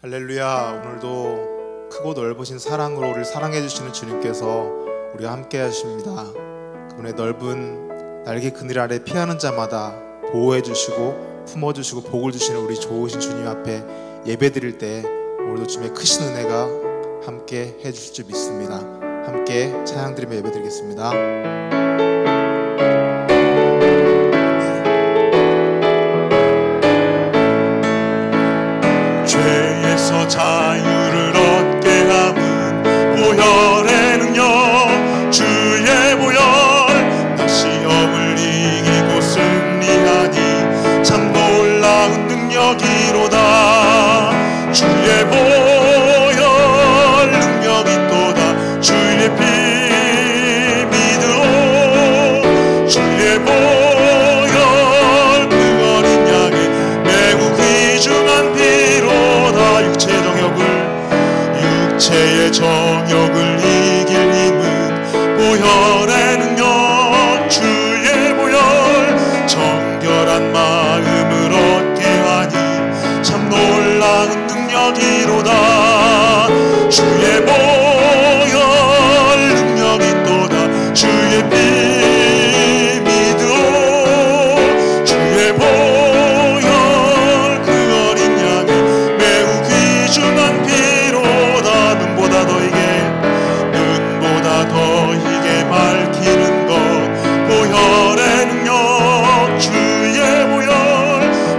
할렐루야. 오늘도 크고 넓으신 사랑으로 우리를 사랑해 주시는 주님께서 우리와 함께 하십니다. 그분의 넓은 날개 그늘 아래 피하는 자마다 보호해 주시고 품어 주시고 복을 주시는 우리 좋으신 주님 앞에 예배 드릴 때 오늘도 주님의 크신 은혜가 함께 해 주실 줄 믿습니다. 함께 찬양 드리며 예배 드리겠습니다. 죄에서 자유를 얻게 함은 보혈의 능력, 주의 보혈, 나 시험을 이기고 승리하니 참 놀라운 능력이로다. 주의 보혈 능력이 또다. 주의 피 믿으오. 주의 보혈 그 어린 양의 매우 귀중한 피로다. 육체의 정욕을 이길 힘은 보혈의 능력, 주의 보혈, 정결한 마음을 얻게 하니 참 놀라운 능력이로다. 주의 보혈 능력이 또다. 주의 피 믿으오. 주의 보혈 그 어린 양의 매우 귀중한 피로다. 눈보다 더 희게 밝히는 것 보혈의 능력, 주의 보혈,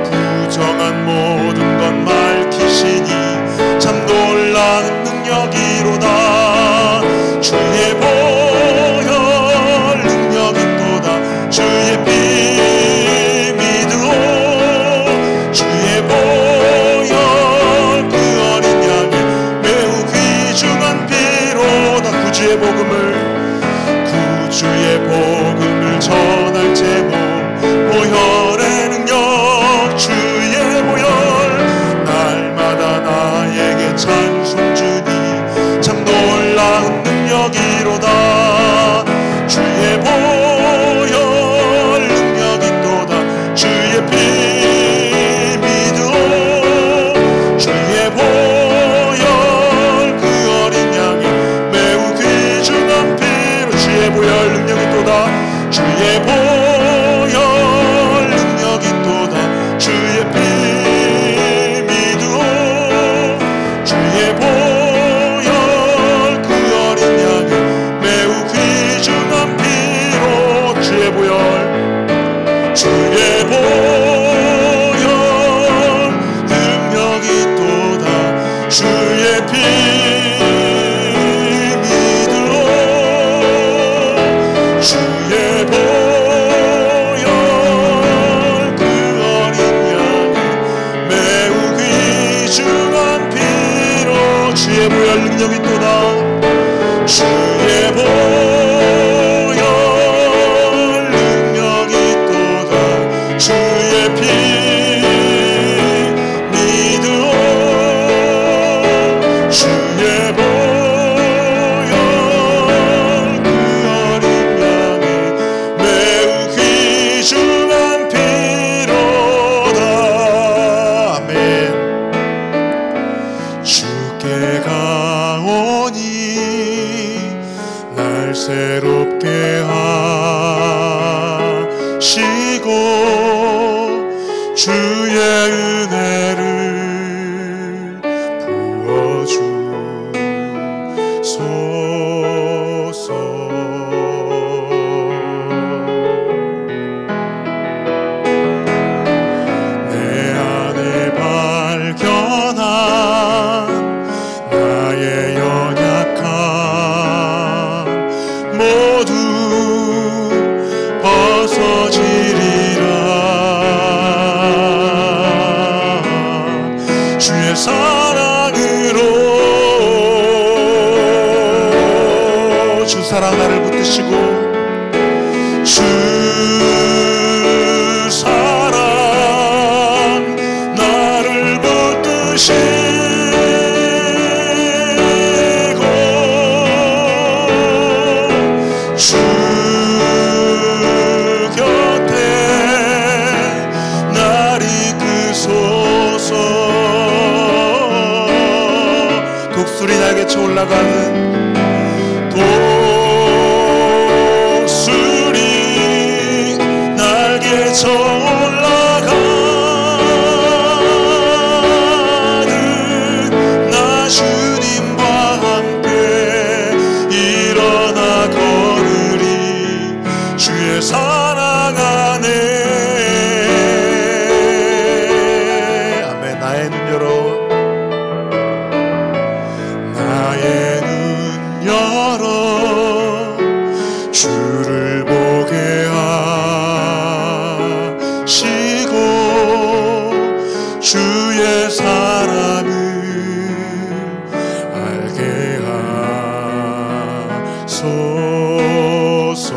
부정한 모든 것 밝히시니 참 놀라운 능력이로다. 주의 보혈 능력이 또다. 주의 피 믿으오. 주의 보혈 그 어린 양의 매우 귀중한 피로다. 구주의 복음을 전할 제목 보혈의 능력, 주의 보혈, 날마다 나에게 찬송 주니 참 놀라운 능력이로다. 주의 보혈 능력이 또다. 주의 피 믿으오. 주의 보혈 그 어린 양의 매우 귀중한 피로. 주의 보혈 능력이 또다. 주의 보혈 능력이 또다. 주의 피 믿으오. 주의 보혈 그 어린 양의 매우 귀중한 피로. 주의 보혈, 주의 보혈 능력이 또다. 주의 피 주의 보혈 그 어린 양의 매우 귀중한 피로. 주의 보혈 능력이 또다. 주의 보혈 능력이 또다. 주의 피 믿으오. 주의 보혈 그 어린 양의 매우 귀중한 피로다. 아멘. 주께 가오니 날 새롭게 하시고 주의 은혜를 부어주소서. 내 안에 발견한 나의 연약함 모두 벗어지리라. 주의 사랑으로 주 사랑 나를 붙드시고 주 사랑 나를 붙드시고 주 곁에 날 이끄소서. 날개쳐 올라가는 독수리 날개쳐 올라가는 나 주님과 함께 일어나 걸으리 주의 사랑 안에. 아멘. 나의 눈 열어 주를 보게 하시고 주의 사랑을 알게 하소서.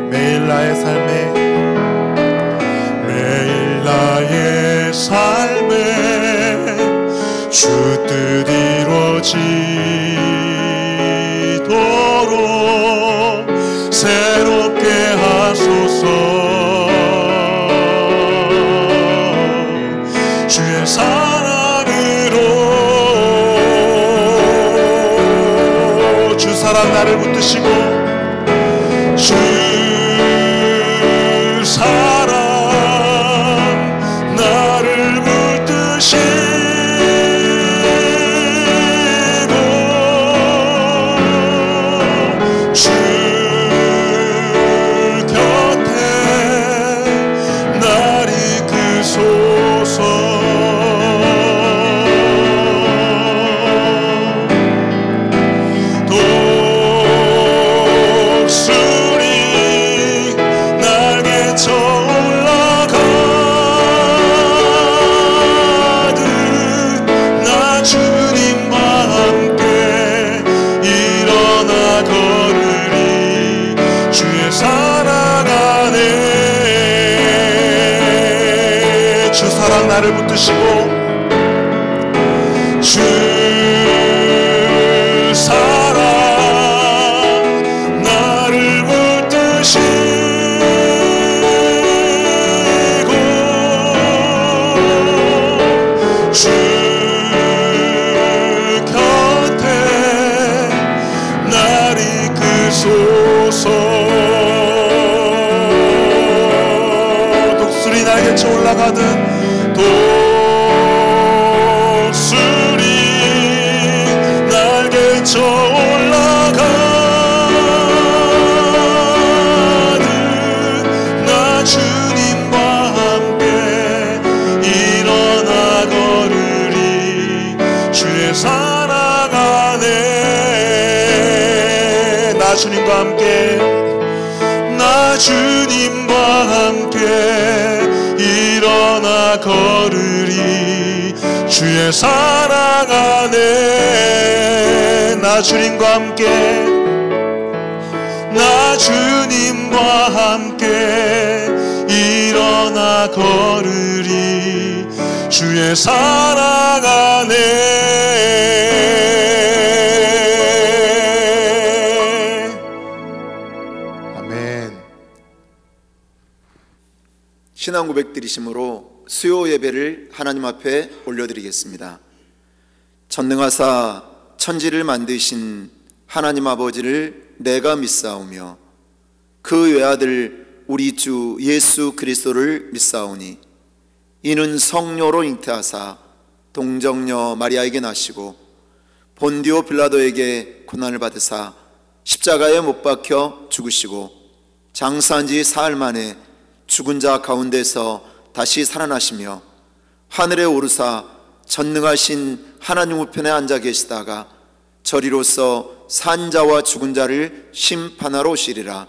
매일 나의 삶에 주 뜻 이루어지도록 새롭게 하소서. 주의 사랑으로 주 사랑 나를 붙드시고 주 사랑 나를 붙드시고 주 곁에 날 이끄소서. 독수리 날개쳐 올라가듯 나 주님과 함께 일어나 걸으리 주의 사랑 안에. 주 사랑 나를 붙드시고 주 사랑 나를 붙드시고 주 곁에 날 이끄소서. 독수리 날개쳐 올라가든 독수리 날개쳐 올라가듯 나 주님과 함께 일어나 걸으리 주의 사랑 안에. 나 주님과 함께 나 주님과 함께 일어나 걸으리 주의 사랑 안에. 나 주님과 함께 나 주님과 함께 일어나 걸으리 주의 사랑 안에. 아멘. 신앙 고백 드리심으로 수요 예배를 하나님 앞에 올려드리겠습니다. 전능하사 천지를 만드신 하나님 아버지를 내가 믿사오며 그 외아들 우리 주 예수 그리스도를 믿사오니 이는 성령으로 잉태하사 동정녀 마리아에게 나시고 본디오 빌라도에게 고난을 받으사 십자가에 못 박혀 죽으시고 장사한 지 사흘 만에 죽은 자 가운데서 다시 살아나시며 하늘에 오르사 전능하신 하나님 우편에 앉아 계시다가 저리로서 산 자와 죽은 자를 심판하러 오시리라.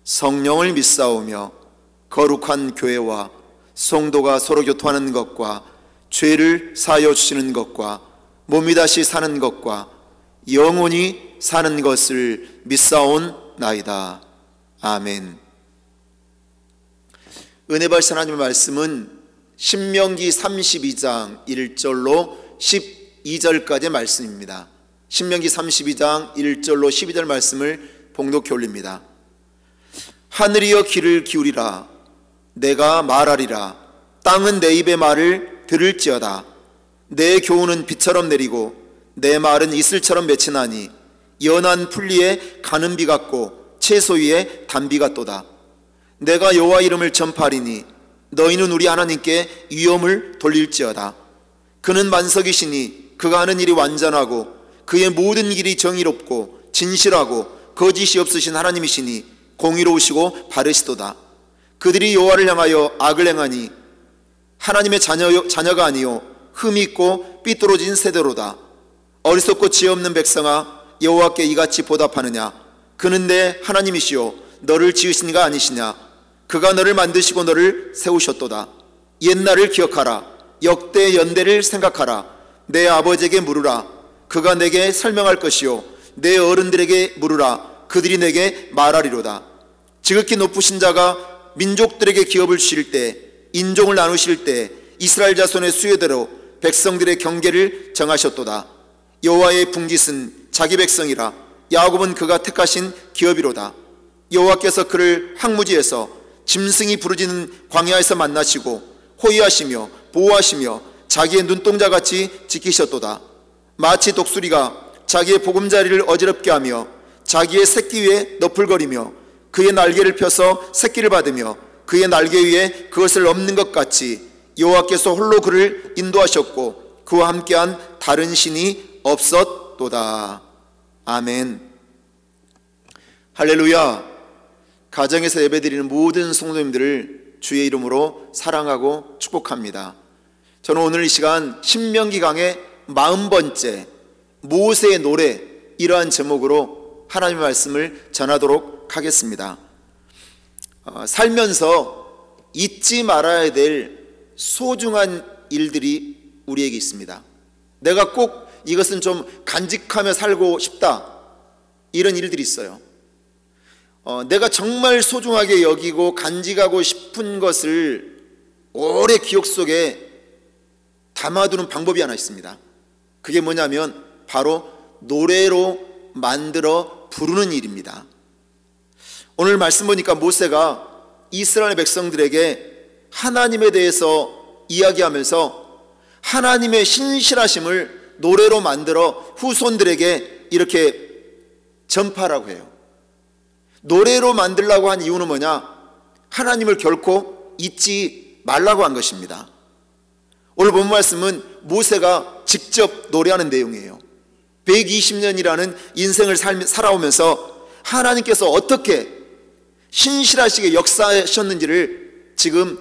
성령을 믿사오며 거룩한 교회와 성도가 서로 교통하는 것과 죄를 사하여 주시는 것과 몸이 다시 사는 것과 영원히 사는 것을 믿사온나이다. 아멘. 은혜 받으신 하나님의 말씀은 신명기 32장 1절로 12절까지의 말씀입니다. 신명기 32장 1절로 12절 말씀을 봉독해 올립니다. 하늘이여 귀를 기울이라. 내가 말하리라. 땅은 내 입의 말을 들을지어다. 내 교훈은 비처럼 내리고 내 말은 이슬처럼 맺히나니 연한 풀리에 가는 비 같고 채소 위에 단비 같도다. 내가 여호와 이름을 전파하리니 너희는 우리 하나님께 위엄을 돌릴지어다. 그는 만석이시니 그가 하는 일이 완전하고 그의 모든 길이 정의롭고 진실하고 거짓이 없으신 하나님이시니 공의로우시고 바르시도다. 그들이 여호와를 향하여 악을 행하니 하나님의 자녀가 아니요 흠이 있고 삐뚤어진 세대로다. 어리석고 지혜 없는 백성아, 여호와께 이같이 보답하느냐? 그는 내 하나님이시요 너를 지으신 이가 아니시냐? 그가 너를 만드시고 너를 세우셨도다. 옛날을 기억하라. 역대 연대를 생각하라. 내 아버지에게 물으라. 그가 내게 설명할 것이요 내 어른들에게 물으라. 그들이 내게 말하리로다. 지극히 높으신 자가 민족들에게 기업을 주실 때, 인종을 나누실 때 이스라엘 자손의 수요대로 백성들의 경계를 정하셨도다. 여호와의 분깃은 자기 백성이라. 야곱은 그가 택하신 기업이로다. 여호와께서 그를 황무지에서 짐승이 부르짖는 광야에서 만나시고 호위하시며 보호하시며 자기의 눈동자같이 지키셨도다. 마치 독수리가 자기의 보금자리를 어지럽게 하며 자기의 새끼 위에 너풀거리며 그의 날개를 펴서 새끼를 받으며 그의 날개 위에 그것을 엎는 것 같이 여호와께서 홀로 그를 인도하셨고 그와 함께한 다른 신이 없었도다. 아멘. 할렐루야. 가정에서 예배드리는 모든 성도님들을 주의 이름으로 사랑하고 축복합니다. 저는 오늘 이 시간 신명기 강의 40번째 모세의 노래, 이러한 제목으로 하나님의 말씀을 전하도록 하겠습니다. 살면서 잊지 말아야 될 소중한 일들이 우리에게 있습니다. 내가 꼭 이것은 좀 간직하며 살고 싶다, 이런 일들이 있어요. 내가 정말 소중하게 여기고 간직하고 싶은 것을 오래 기억 속에 담아두는 방법이 하나 있습니다. 그게 뭐냐면 바로 노래로 만들어 부르는 일입니다. 오늘 말씀 보니까 모세가 이스라엘 백성들에게 하나님에 대해서 이야기하면서 하나님의 신실하심을 노래로 만들어 후손들에게 이렇게 전파하라고 해요. 노래로 만들라고 한 이유는 뭐냐? 하나님을 결코 잊지 말라고 한 것입니다. 오늘 본 말씀은 모세가 직접 노래하는 내용이에요. 120년이라는 인생을 살아오면서 하나님께서 어떻게 신실하시게 역사하셨는지를 지금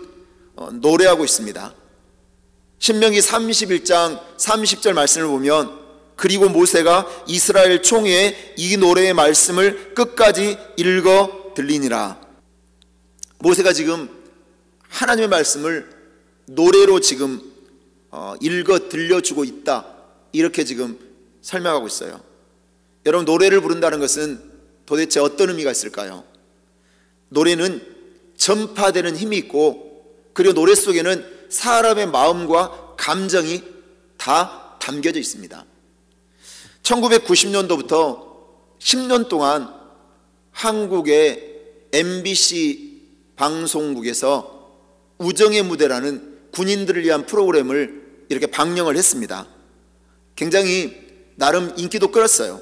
노래하고 있습니다. 신명기 31장 30절 말씀을 보면, 그리고 모세가 이스라엘 총회에 이 노래의 말씀을 끝까지 읽어 들리니라. 모세가 지금 하나님의 말씀을 노래로 지금 읽어 들려주고 있다, 이렇게 지금 설명하고 있어요. 여러분, 노래를 부른다는 것은 도대체 어떤 의미가 있을까요? 노래는 전파되는 힘이 있고, 그리고 노래 속에는 사람의 마음과 감정이 다 담겨져 있습니다. 1990년도부터 10년 동안 한국의 MBC 방송국에서 우정의 무대라는 군인들을 위한 프로그램을 이렇게 방영을 했습니다. 굉장히 나름 인기도 끌었어요.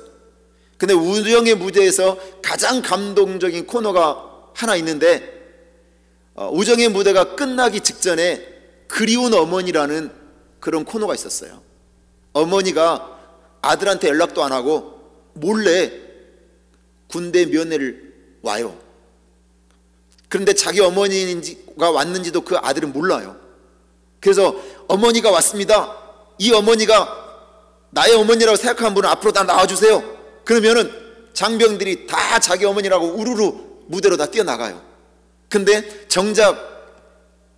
근데 우정의 무대에서 가장 감동적인 코너가 하나 있는데, 우정의 무대가 끝나기 직전에 그리운 어머니라는 그런 코너가 있었어요. 어머니가 아들한테 연락도 안 하고 몰래 군대 면회를 와요. 그런데 자기 어머니가 왔는지도 그 아들은 몰라요. 그래서 어머니가 왔습니다. 이 어머니가 나의 어머니라고 생각하는 분은 앞으로 다 나와주세요. 그러면은 장병들이 다 자기 어머니라고 우르르 무대로 다 뛰어나가요. 근데 정작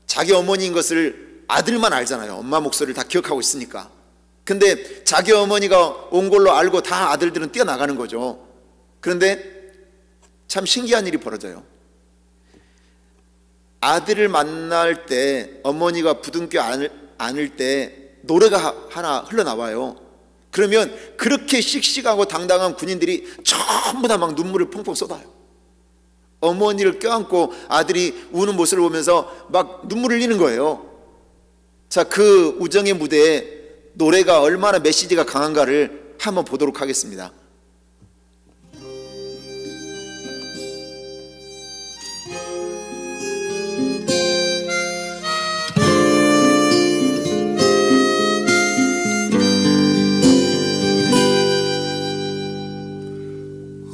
자기 어머니인 것을 아들만 알잖아요. 엄마 목소리를 다 기억하고 있으니까. 근데 자기 어머니가 온 걸로 알고 다 아들들은 뛰어나가는 거죠. 그런데 참 신기한 일이 벌어져요. 아들을 만날 때, 어머니가 부둥켜 안을 때 노래가 하나 흘러나와요. 그러면 그렇게 씩씩하고 당당한 군인들이 전부 다 막 눈물을 펑펑 쏟아요. 어머니를 껴안고 아들이 우는 모습을 보면서 막 눈물을 흘리는 거예요. 자, 그 우정의 무대에 노래가 얼마나 메시지가 강한가를 한번 보도록 하겠습니다.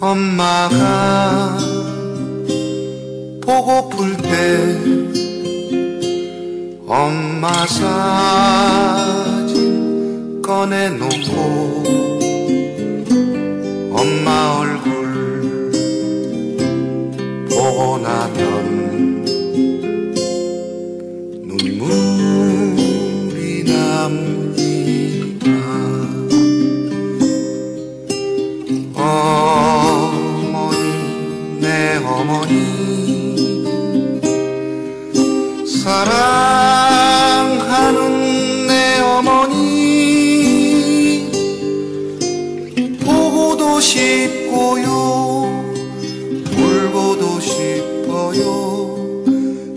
엄마가 보고플 때 엄마 사진 꺼내놓고 엄마 얼굴 보고 나면 눈물이 납니다. 어머니, 내 어머니, 사랑하는 내 어머니, 보고도 싶고요, 울고도 싶어요,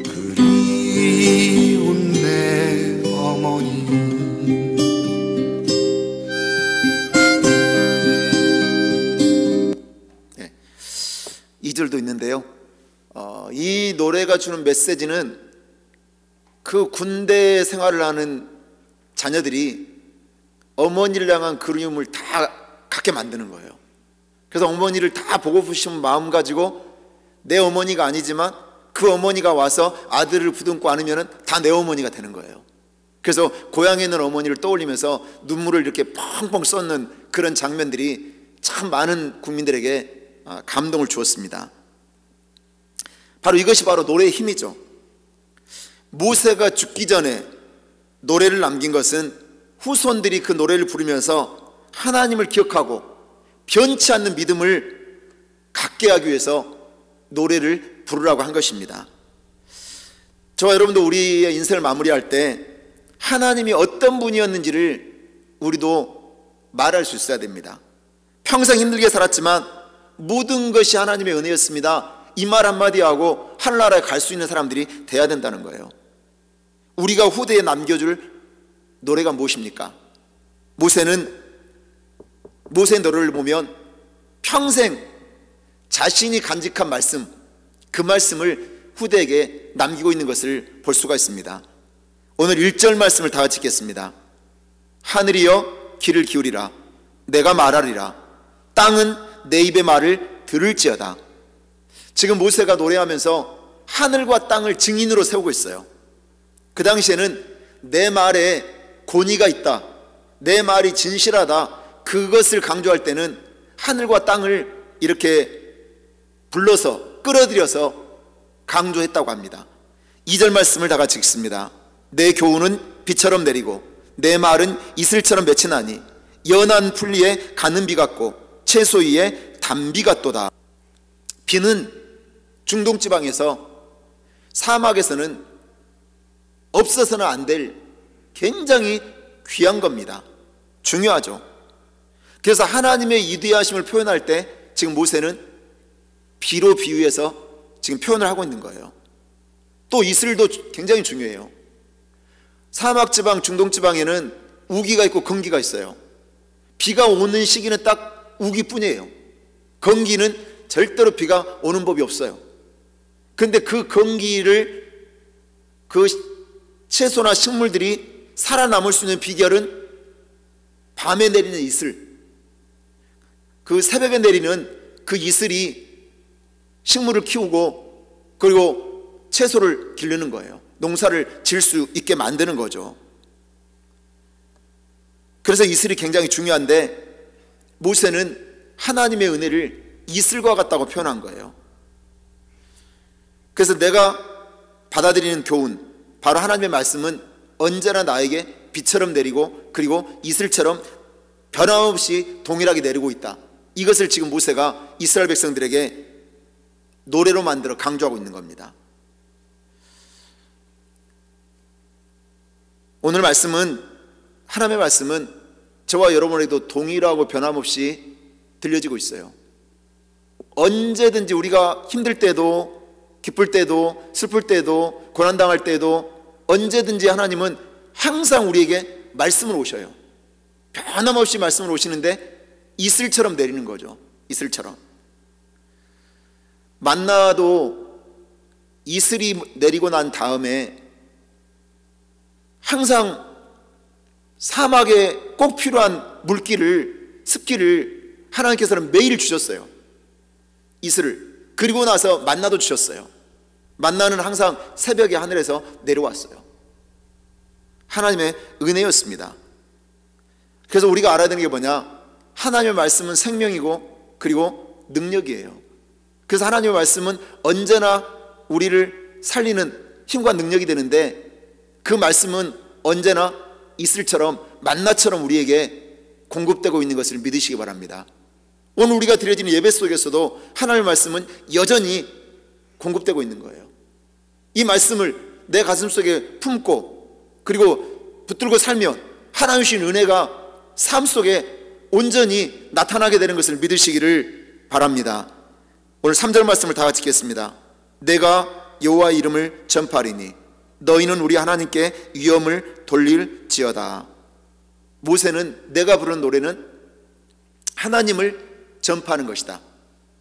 그리운 내 어머니. 2절도 있는데요. 이 노래가 주는 메시지는 그 군대 생활을 하는 자녀들이 어머니를 향한 그리움을 다 갖게 만드는 거예요. 그래서 어머니를 다 보고 싶은 마음 가지고 내 어머니가 아니지만 그 어머니가 와서 아들을 부둥고 안으면 다 내 어머니가 되는 거예요. 그래서 고향에 있는 어머니를 떠올리면서 눈물을 이렇게 펑펑 쏟는 그런 장면들이 참 많은 국민들에게 감동을 주었습니다. 바로 이것이 바로 노래의 힘이죠. 모세가 죽기 전에 노래를 남긴 것은 후손들이 그 노래를 부르면서 하나님을 기억하고 변치 않는 믿음을 갖게 하기 위해서 노래를 부르라고 한 것입니다. 저와 여러분도 우리의 인생을 마무리할 때 하나님이 어떤 분이었는지를 우리도 말할 수 있어야 됩니다. 평생 힘들게 살았지만 모든 것이 하나님의 은혜였습니다, 이 말 한마디 하고 하늘나라에 갈 수 있는 사람들이 돼야 된다는 거예요. 우리가 후대에 남겨줄 노래가 무엇입니까? 모세의 노래를 보면 평생 자신이 간직한 말씀, 그 말씀을 후대에게 남기고 있는 것을 볼 수가 있습니다. 오늘 1절 말씀을 다 같이 읽겠습니다. 하늘이여 귀를 기울이라, 내가 말하리라, 땅은 내 입의 말을 들을지어다. 지금 모세가 노래하면서 하늘과 땅을 증인으로 세우고 있어요. 그 당시에는 내 말에 권위가 있다, 내 말이 진실하다, 그것을 강조할 때는 하늘과 땅을 이렇게 불러서 끌어들여서 강조했다고 합니다. 2절 말씀을 다 같이 읽습니다. 내 교훈은 비처럼 내리고 내 말은 이슬처럼 맺히나니 연한 풀리에 가는 비 같고 채소 위에 단비 같도다. 비는 중동지방에서, 사막에서는 없어서는 안 될 굉장히 귀한 겁니다. 중요하죠. 그래서 하나님의 위대하심을 표현할 때 지금 모세는 비로 비유해서 지금 표현을 하고 있는 거예요. 또 이슬도 굉장히 중요해요. 사막지방, 중동지방에는 우기가 있고 건기가 있어요. 비가 오는 시기는 딱 우기뿐이에요. 건기는 절대로 비가 오는 법이 없어요. 근데 그 건기를, 그 채소나 식물들이 살아남을 수 있는 비결은 밤에 내리는 이슬, 그 새벽에 내리는 그 이슬이 식물을 키우고 그리고 채소를 기르는 거예요. 농사를 지을 수 있게 만드는 거죠. 그래서 이슬이 굉장히 중요한데 모세는 하나님의 은혜를 이슬과 같다고 표현한 거예요. 그래서 내가 받아들이는 교훈, 바로 하나님의 말씀은 언제나 나에게 비처럼 내리고 그리고 이슬처럼 변함없이 동일하게 내리고 있다. 이것을 지금 모세가 이스라엘 백성들에게 노래로 만들어 강조하고 있는 겁니다. 오늘 말씀은, 하나님의 말씀은 저와 여러분에게도 동일하고 변함없이 들려지고 있어요. 언제든지 우리가 힘들 때도, 기쁠 때도, 슬플 때도, 고난당할 때도 언제든지 하나님은 항상 우리에게 말씀을 오셔요. 변함없이 말씀을 오시는데 이슬처럼 내리는 거죠. 이슬처럼. 만나도 이슬이 내리고 난 다음에 항상 사막에 꼭 필요한 물기를, 습기를 하나님께서는 매일 주셨어요. 이슬을. 그리고 나서 만나도 주셨어요. 만나는 항상 새벽에 하늘에서 내려왔어요. 하나님의 은혜였습니다. 그래서 우리가 알아야 되는 게 뭐냐? 하나님의 말씀은 생명이고 그리고 능력이에요. 그래서 하나님의 말씀은 언제나 우리를 살리는 힘과 능력이 되는데, 그 말씀은 언제나 이슬처럼 만나처럼 우리에게 공급되고 있는 것을 믿으시기 바랍니다. 오늘 우리가 드려지는 예배 속에서도 하나님의 말씀은 여전히 공급되고 있는 거예요. 이 말씀을 내 가슴 속에 품고 그리고 붙들고 살면 하나님 주신 은혜가 삶 속에 온전히 나타나게 되는 것을 믿으시기를 바랍니다. 오늘 3절 말씀을 다 같이 읽겠습니다. 내가 여호와의 이름을 전파하리니 너희는 우리 하나님께 위엄을 돌릴지어다. 모세는 내가 부른 노래는 하나님을 전파하는 것이다,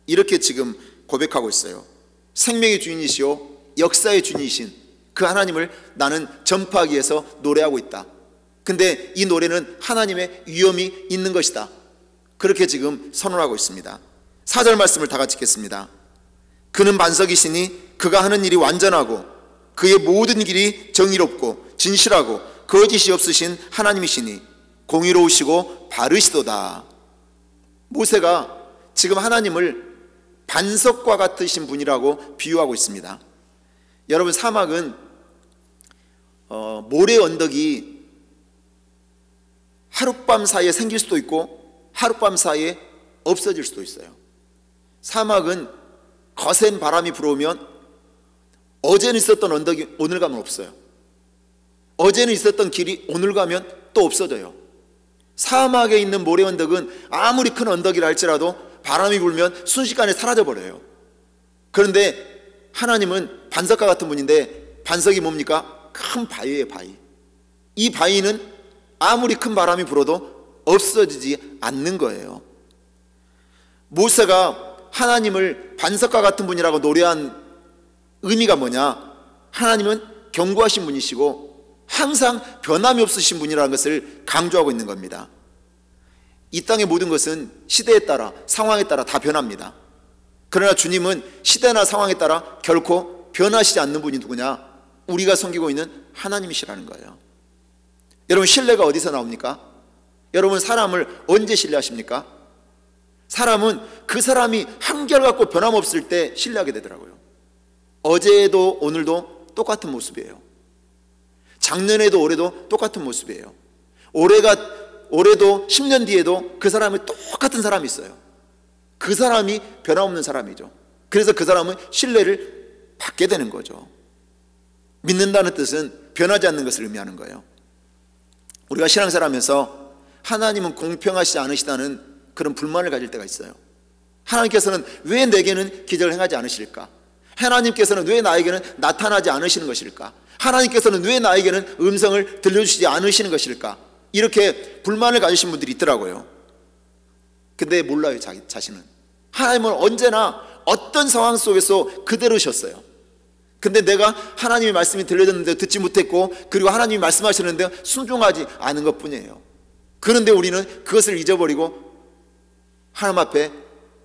이렇게 지금 고백하고 있어요. 생명의 주인이시오 역사의 주인이신 그 하나님을 나는 전파하기 위해서 노래하고 있다. 근데 이 노래는 하나님의 위엄이 있는 것이다, 그렇게 지금 선언하고 있습니다. 4절 말씀을 다 같이 읽겠습니다. 그는 반석이시니 그가 하는 일이 완전하고 그의 모든 길이 정의롭고 진실하고 거짓이 없으신 하나님이시니 공의로우시고 바르시도다. 모세가 지금 하나님을 반석과 같으신 분이라고 비유하고 있습니다. 여러분, 사막은 모래 언덕이 하룻밤 사이에 생길 수도 있고 하룻밤 사이에 없어질 수도 있어요. 사막은 거센 바람이 불어오면 어제는 있었던 언덕이 오늘 가면 없어요. 어제는 있었던 길이 오늘 가면 또 없어져요. 사막에 있는 모래 언덕은 아무리 큰 언덕이라 할지라도 바람이 불면 순식간에 사라져버려요. 그런데 하나님은 반석과 같은 분인데, 반석이 뭡니까? 큰 바위예요. 바위. 이 바위는 아무리 큰 바람이 불어도 없어지지 않는 거예요. 모세가 하나님을 반석과 같은 분이라고 노래한 의미가 뭐냐? 하나님은 견고하신 분이시고 항상 변함이 없으신 분이라는 것을 강조하고 있는 겁니다. 이 땅의 모든 것은 시대에 따라 상황에 따라 다 변합니다. 그러나 주님은 시대나 상황에 따라 결코 변하시지 않는 분이 누구냐? 우리가 섬기고 있는 하나님이시라는 거예요. 여러분, 신뢰가 어디서 나옵니까? 여러분, 사람을 언제 신뢰하십니까? 사람은 그 사람이 한결같고 변함없을 때 신뢰하게 되더라고요. 어제도 오늘도 똑같은 모습이에요. 작년에도 올해도 똑같은 모습이에요. 올해도 10년 뒤에도 그 사람이 똑같은 사람이 있어요. 그 사람이 변함없는 사람이죠. 그래서 그 사람은 신뢰를 받게 되는 거죠. 믿는다는 뜻은 변하지 않는 것을 의미하는 거예요. 우리가 신앙생활하면서 하나님은 공평하시지 않으시다는 그런 불만을 가질 때가 있어요. 하나님께서는 왜 내게는 기적을 행하지 않으실까? 하나님께서는 왜 나에게는 나타나지 않으시는 것일까? 하나님께서는 왜 나에게는 음성을 들려주시지 않으시는 것일까? 이렇게 불만을 가지신 분들이 있더라고요. 근데 몰라요, 자기 자신은. 하나님은 언제나 어떤 상황 속에서 그대로셨어요. 근데 내가 하나님의 말씀이 들려졌는데 듣지 못했고, 그리고 하나님이 말씀하시는데 순종하지 않은 것뿐이에요. 그런데 우리는 그것을 잊어버리고 하나님 앞에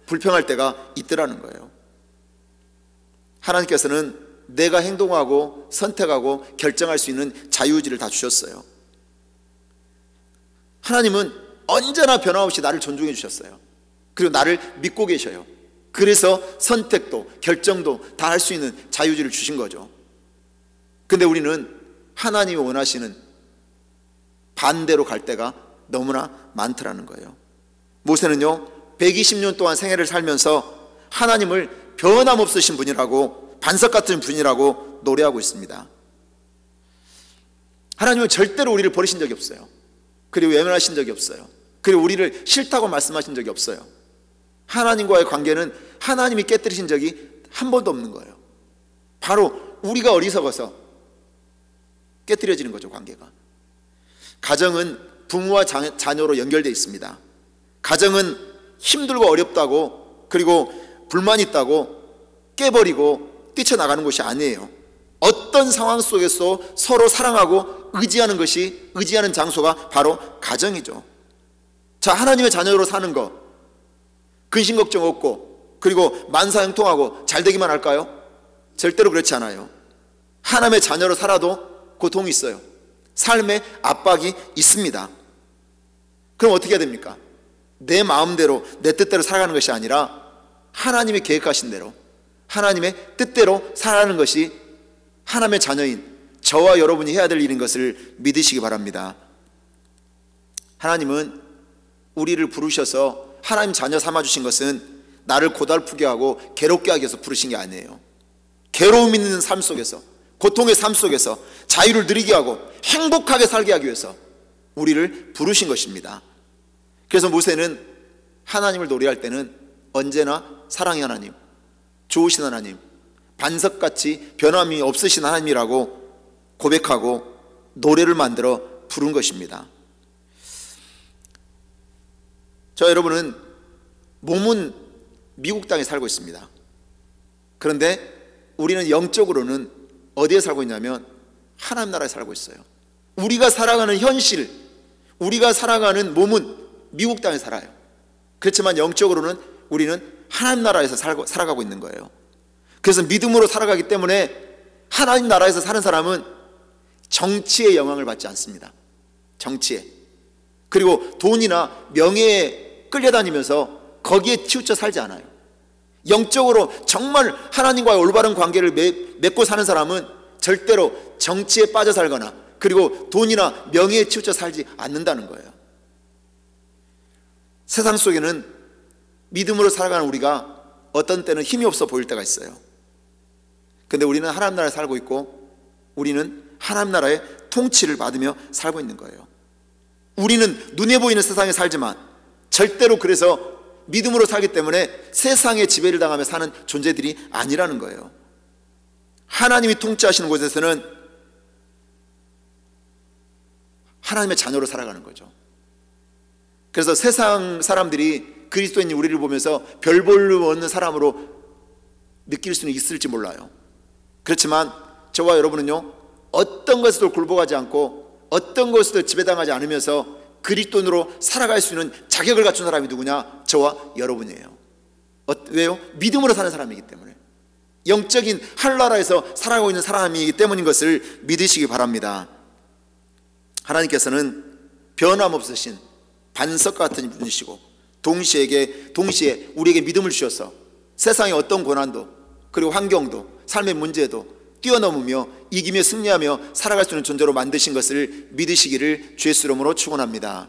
불평할 때가 있더라는 거예요. 하나님께서는 내가 행동하고 선택하고 결정할 수 있는 자유의지를 다 주셨어요. 하나님은 언제나 변함없이 나를 존중해 주셨어요. 그리고 나를 믿고 계셔요. 그래서 선택도 결정도 다 할 수 있는 자유의지를 주신 거죠. 근데 우리는 하나님이 원하시는 반대로 갈 때가 너무나 많더라는 거예요. 모세는요, 120년 동안 생애를 살면서 하나님을 변함없으신 분이라고, 반석 같은 분이라고 노래하고 있습니다. 하나님은 절대로 우리를 버리신 적이 없어요. 그리고 외면하신 적이 없어요. 그리고 우리를 싫다고 말씀하신 적이 없어요. 하나님과의 관계는 하나님이 깨뜨리신 적이 한 번도 없는 거예요. 바로 우리가 어리석어서 깨뜨려지는 거죠, 관계가. 가정은 부모와 자녀로 연결되어 있습니다. 가정은 힘들고 어렵다고 그리고 불만 있다고 깨버리고 뛰쳐나가는 곳이 아니에요. 어떤 상황 속에서 서로 사랑하고 의지하는 장소가 바로 가정이죠. 자, 하나님의 자녀로 사는 것, 근심 걱정 없고 그리고 만사형통하고 잘되기만 할까요? 절대로 그렇지 않아요. 하나님의 자녀로 살아도 고통이 있어요. 삶의 압박이 있습니다. 그럼 어떻게 해야 됩니까? 내 마음대로 내 뜻대로 살아가는 것이 아니라 하나님이 계획하신 대로 하나님의 뜻대로 살아가는 것이 하나님의 자녀인 저와 여러분이 해야 될 일인 것을 믿으시기 바랍니다. 하나님은 우리를 부르셔서 하나님 자녀 삼아주신 것은 나를 고달프게 하고 괴롭게 하기 위해서 부르신 게 아니에요. 괴로움 있는 삶 속에서, 고통의 삶 속에서 자유를 누리게 하고 행복하게 살게 하기 위해서 우리를 부르신 것입니다. 그래서 모세는 하나님을 노래할 때는 언제나 사랑의 하나님, 좋으신 하나님, 반석같이 변함이 없으신 하나님이라고 고백하고 노래를 만들어 부른 것입니다. 저 여러분은 몸은 미국 땅에 살고 있습니다. 그런데 우리는 영적으로는 어디에 살고 있냐면 하나님 나라에 살고 있어요. 우리가 살아가는 현실, 우리가 살아가는 몸은 미국 땅에 살아요. 그렇지만 영적으로는 우리는 하나님 나라에서 살아가고 있는 거예요. 그래서 믿음으로 살아가기 때문에 하나님 나라에서 사는 사람은 정치의 영향을 받지 않습니다. 정치에, 그리고 돈이나 명예에 끌려다니면서 거기에 치우쳐 살지 않아요. 영적으로 정말 하나님과의 올바른 관계를 맺고 사는 사람은 절대로 정치에 빠져 살거나 그리고 돈이나 명예에 치우쳐 살지 않는다는 거예요. 세상 속에는 믿음으로 살아가는 우리가 어떤 때는 힘이 없어 보일 때가 있어요. 근데 우리는 하나님 나라에 살고 있고 우리는 하나님 나라의 통치를 받으며 살고 있는 거예요. 우리는 눈에 보이는 세상에 살지만 절대로 그래서 믿음으로 살기 때문에 세상의 지배를 당하며 사는 존재들이 아니라는 거예요. 하나님이 통치하시는 곳에서는 하나님의 자녀로 살아가는 거죠. 그래서 세상 사람들이 그리스도인 우리를 보면서 별 볼일 없는 사람으로 느낄 수는 있을지 몰라요. 그렇지만 저와 여러분은요, 어떤 것에도 굴복하지 않고 어떤 것에도 지배당하지 않으면서 그리스도인으로 살아갈 수 있는 자격을 갖춘 사람이 누구냐? 저와 여러분이에요. 왜요? 믿음으로 사는 사람이기 때문에, 영적인 하늘나라에서 살아가고 있는 사람이기 때문인 것을 믿으시기 바랍니다. 하나님께서는 변함없으신 반석 같은 분이시고 동시에 우리에게 믿음을 주셔서 세상의 어떤 고난도 그리고 환경도 삶의 문제도 뛰어넘으며 이기며 승리하며 살아갈 수 있는 존재로 만드신 것을 믿으시기를 주의 이름으로 축원합니다.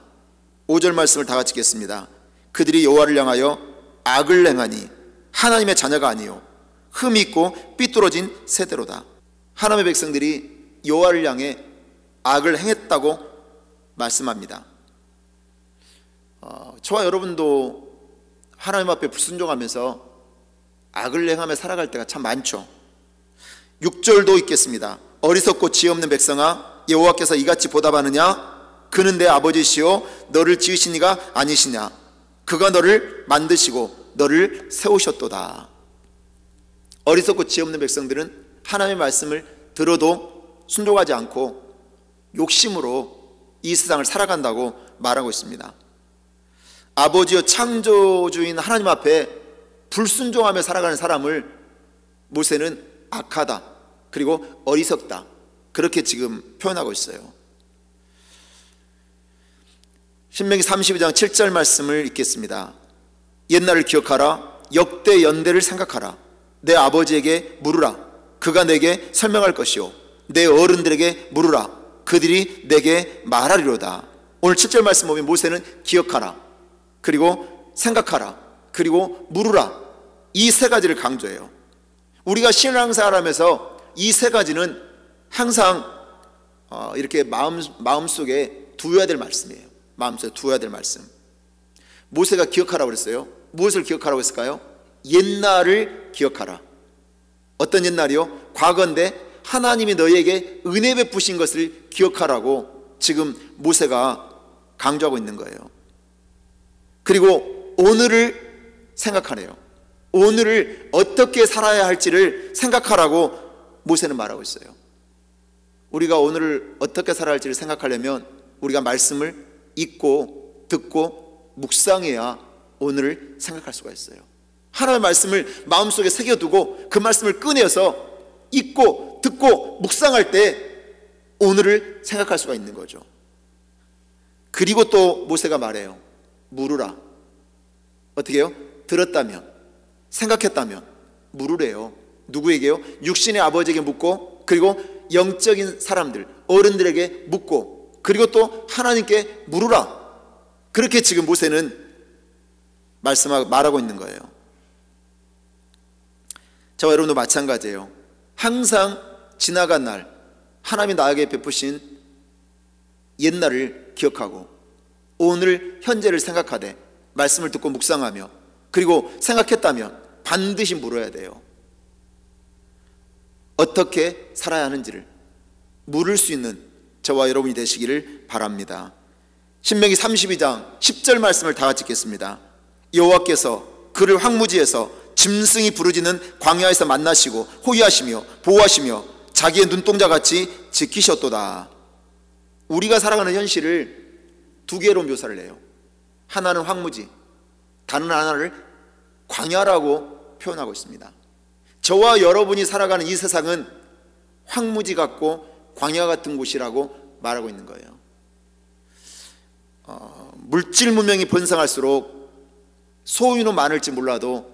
5절 말씀을 다 같이 읽겠습니다. 그들이 여호와를 향하여 악을 행하니 하나님의 자녀가 아니요 흠이 있고 삐뚤어진 세대로다. 하나님의 백성들이 여호와를 향해 악을 행했다고 말씀합니다. 저와 여러분도 하나님 앞에 불순종하면서 악을 행하며 살아갈 때가 참 많죠. 6절도 읽겠습니다. 어리석고 지혜 없는 백성아, 여호와께서 이같이 보답하느냐? 그는 내 아버지시요 너를 지으신 이가 아니시냐? 그가 너를 만드시고 너를 세우셨도다. 어리석고 지혜 없는 백성들은 하나님의 말씀을 들어도 순종하지 않고 욕심으로 이 세상을 살아간다고 말하고 있습니다. 아버지여 창조주인 하나님 앞에 불순종하며 살아가는 사람을 모세는 악하다, 그리고 어리석다, 그렇게 지금 표현하고 있어요. 신명기 32장 7절 말씀을 읽겠습니다. 옛날을 기억하라. 역대 연대를 생각하라. 내 아버지에게 물으라. 그가 내게 설명할 것이요 내 어른들에게 물으라. 그들이 내게 말하리로다. 오늘 7절 말씀 보면 모세는 기억하라, 그리고 생각하라, 그리고 물으라, 이 세 가지를 강조해요. 우리가 신앙생활하면서 이 세 가지는 항상 이렇게 마음속에 두어야 될 말씀이에요. 마음속에 두어야 될 말씀. 모세가 기억하라고 그랬어요. 무엇을 기억하라고 했을까요? 옛날을 기억하라. 어떤 옛날이요? 과거인데 하나님이 너희에게 은혜 베푸신 것을 기억하라고 지금 모세가 강조하고 있는 거예요. 그리고 오늘을 생각하네요. 오늘을 어떻게 살아야 할지를 생각하라고 모세는 말하고 있어요. 우리가 오늘을 어떻게 살아야 할지를 생각하려면 우리가 말씀을 읽고 듣고 묵상해야 오늘을 생각할 수가 있어요. 하나님의 말씀을 마음속에 새겨두고 그 말씀을 꺼내서 읽고 듣고 묵상할 때 오늘을 생각할 수가 있는 거죠. 그리고 또 모세가 말해요. 물으라. 어떻게 해요? 들었다면, 생각했다면 물으래요. 누구에게요? 육신의 아버지에게 묻고, 그리고 영적인 사람들, 어른들에게 묻고, 그리고 또 하나님께 물으라. 그렇게 지금 모세는 말하고 있는 거예요. 저와 여러분도 마찬가지예요. 항상 지나간 날, 하나님이 나에게 베푸신 옛날을 기억하고 오늘 현재를 생각하되 말씀을 듣고 묵상하며, 그리고 생각했다면 반드시 물어야 돼요. 어떻게 살아야 하는지를 물을 수 있는 저와 여러분이 되시기를 바랍니다. 신명기 32장 10절 말씀을 다 같이 읽겠습니다. 여호와께서 그를 황무지에서 짐승이 부르짖는 광야에서 만나시고 호위하시며 보호하시며 자기의 눈동자같이 지키셨도다. 우리가 살아가는 현실을 두 개로 묘사를 해요. 하나는 황무지, 다른 하나를 광야라고 표현하고 있습니다. 저와 여러분이 살아가는 이 세상은 황무지 같고 광야 같은 곳이라고 말하고 있는 거예요. 물질 문명이 번성할수록 소유는 많을지 몰라도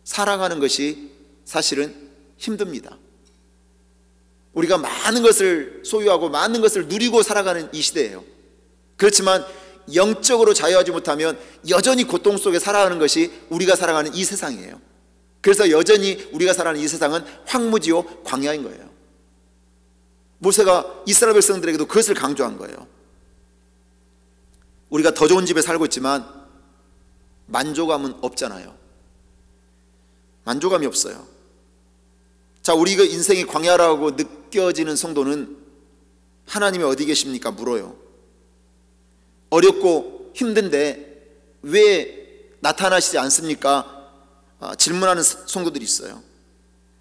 살아가는 것이 사실은 힘듭니다. 우리가 많은 것을 소유하고 많은 것을 누리고 살아가는 이 시대예요. 그렇지만 영적으로 자유하지 못하면 여전히 고통 속에 살아가는 것이 우리가 살아가는 이 세상이에요. 그래서 여전히 우리가 살아가는 이 세상은 황무지요 광야인 거예요. 모세가 이스라엘 백성들에게도 그것을 강조한 거예요. 우리가 더 좋은 집에 살고 있지만 만족감은 없잖아요. 만족감이 없어요. 자, 우리가 인생이 광야라고 느껴지는 성도는 하나님이 어디 계십니까? 물어요. 어렵고 힘든데 왜 나타나시지 않습니까? 질문하는 성도들이 있어요.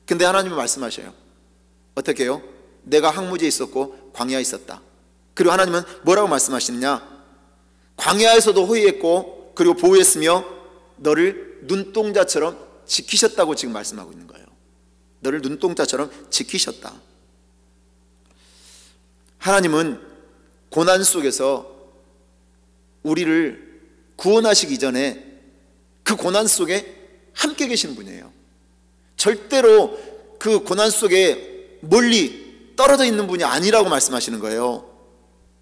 근데 하나님은 말씀하셔요. 어떻게 해요? 내가 황무지에 있었고 광야에 있었다. 그리고 하나님은 뭐라고 말씀하시느냐? 광야에서도 호위했고 그리고 보호했으며 너를 눈동자처럼 지키셨다고 지금 말씀하고 있는 거예요. 너를 눈동자처럼 지키셨다. 하나님은 고난 속에서 우리를 구원하시기 전에 그 고난 속에 함께 계신 분이에요. 절대로 그 고난 속에 멀리 떨어져 있는 분이 아니라고 말씀하시는 거예요.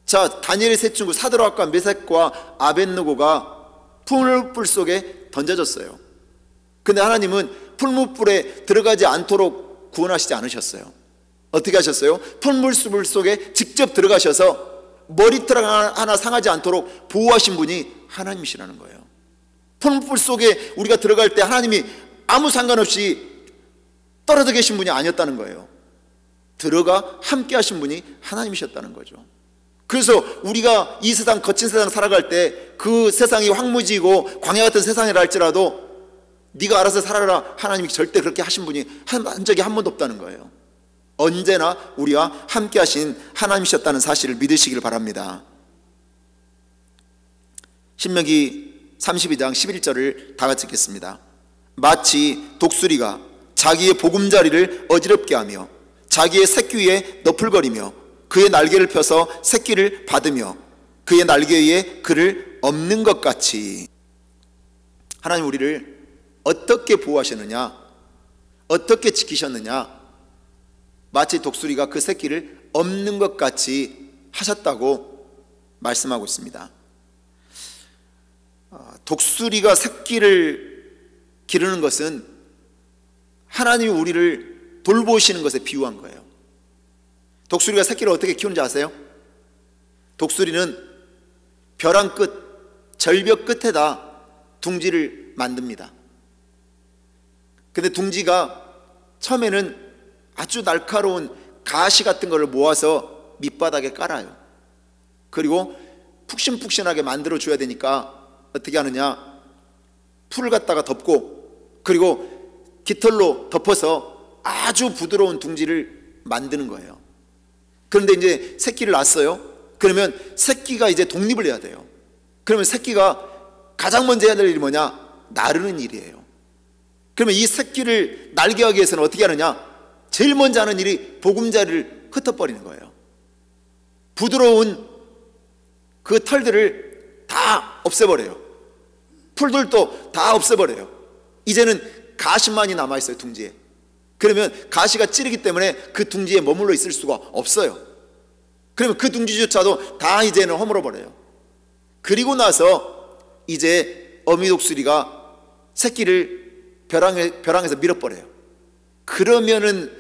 자, 다니엘의 세 친구 사드락과 메삭과 아벳느고가 풀무불 속에 던져졌어요. 근데 하나님은 풀무불에 들어가지 않도록 구원하시지 않으셨어요. 어떻게 하셨어요? 풀무불 속에 직접 들어가셔서 머리털 하나 상하지 않도록 보호하신 분이 하나님이시라는 거예요. 풀무불 속에 우리가 들어갈 때 하나님이 아무 상관없이 떨어져 계신 분이 아니었다는 거예요. 들어가 함께 하신 분이 하나님이셨다는 거죠. 그래서 우리가 이 세상, 거친 세상 살아갈 때 그 세상이 황무지이고 광야 같은 세상이라 할지라도 네가 알아서 살아라, 하나님이 절대 그렇게 하신 분이 한 적이 한 번도 없다는 거예요. 언제나 우리와 함께 하신 하나님이셨다는 사실을 믿으시길 바랍니다. 신명기 32장 11절을 다 같이 읽겠습니다. 마치 독수리가 자기의 보금자리를 어지럽게 하며 자기의 새끼 위에 너풀거리며 그의 날개를 펴서 새끼를 받으며 그의 날개 위에 그를 엎는 것 같이, 하나님 우리를 어떻게 보호하셨느냐, 어떻게 지키셨느냐, 마치 독수리가 그 새끼를 엎는 것 같이 하셨다고 말씀하고 있습니다. 독수리가 새끼를 기르는 것은 하나님이 우리를 돌보시는 것에 비유한 거예요. 독수리가 새끼를 어떻게 키우는지 아세요? 독수리는 벼랑 끝, 절벽 끝에다 둥지를 만듭니다. 근데 둥지가 처음에는 아주 날카로운 가시 같은 것을 모아서 밑바닥에 깔아요. 그리고 푹신푹신하게 만들어 줘야 되니까 어떻게 하느냐, 풀을 갖다가 덮고 그리고 깃털로 덮어서 아주 부드러운 둥지를 만드는 거예요. 그런데 이제 새끼를 낳았어요. 그러면 새끼가 이제 독립을 해야 돼요. 그러면 새끼가 가장 먼저 해야 될 일이 뭐냐? 나르는 일이에요. 그러면 이 새끼를 날게 하기 위해서는 어떻게 하느냐? 제일 먼저 하는 일이 보금자리를 흩어버리는 거예요. 부드러운 그 털들을 다 없애버려요. 풀들도 다 없애버려요. 이제는 가시만이 남아있어요, 둥지에. 그러면 가시가 찌르기 때문에 그 둥지에 머물러 있을 수가 없어요. 그러면 그 둥지조차도 다 이제는 허물어버려요. 그리고 나서 이제 어미 독수리가 새끼를 벼랑에서 밀어버려요. 그러면은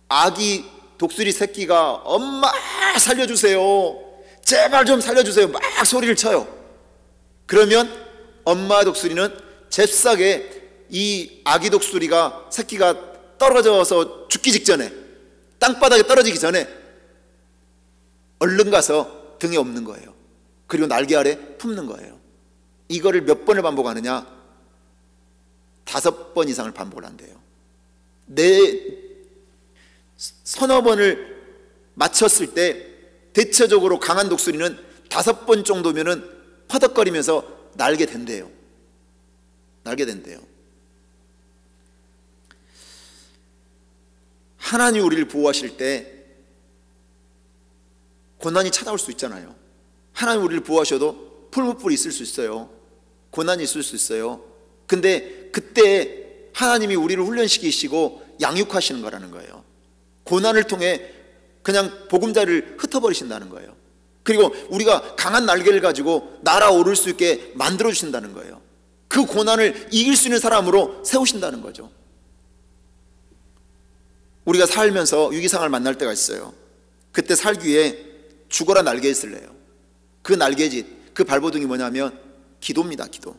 아기 독수리 새끼가 엄마 살려주세요, 제발 좀 살려주세요 막 소리를 쳐요. 그러면 엄마 독수리는 잽싸게 이 아기 독수리가 새끼가 떨어져서 죽기 직전에, 땅바닥에 떨어지기 전에 얼른 가서 등에 엎는 거예요. 그리고 날개 아래 품는 거예요. 이거를 몇 번을 반복하느냐? 5번 이상을 반복을 한대요. 서너 번을 마쳤을 때 대체적으로 강한 독수리는 5번 정도면은 퍼덕거리면서 날게 된대요. 날게 된대요. 하나님 우리를 보호하실 때 고난이 찾아올 수 있잖아요. 하나님 우리를 보호하셔도 풀무불이 있을 수 있어요. 고난이 있을 수 있어요. 근데 그때 하나님이 우리를 훈련시키시고 양육하시는 거라는 거예요. 고난을 통해 그냥 보금자리를 흩어버리신다는 거예요. 그리고 우리가 강한 날개를 가지고 날아오를 수 있게 만들어 주신다는 거예요. 그 고난을 이길 수 있는 사람으로 세우신다는 거죠. 우리가 살면서 위기상을 만날 때가 있어요. 그때 살기 위해 죽어라 날개짓을 내요. 그 날개짓, 그 발버둥이 뭐냐면 기도입니다. 기도.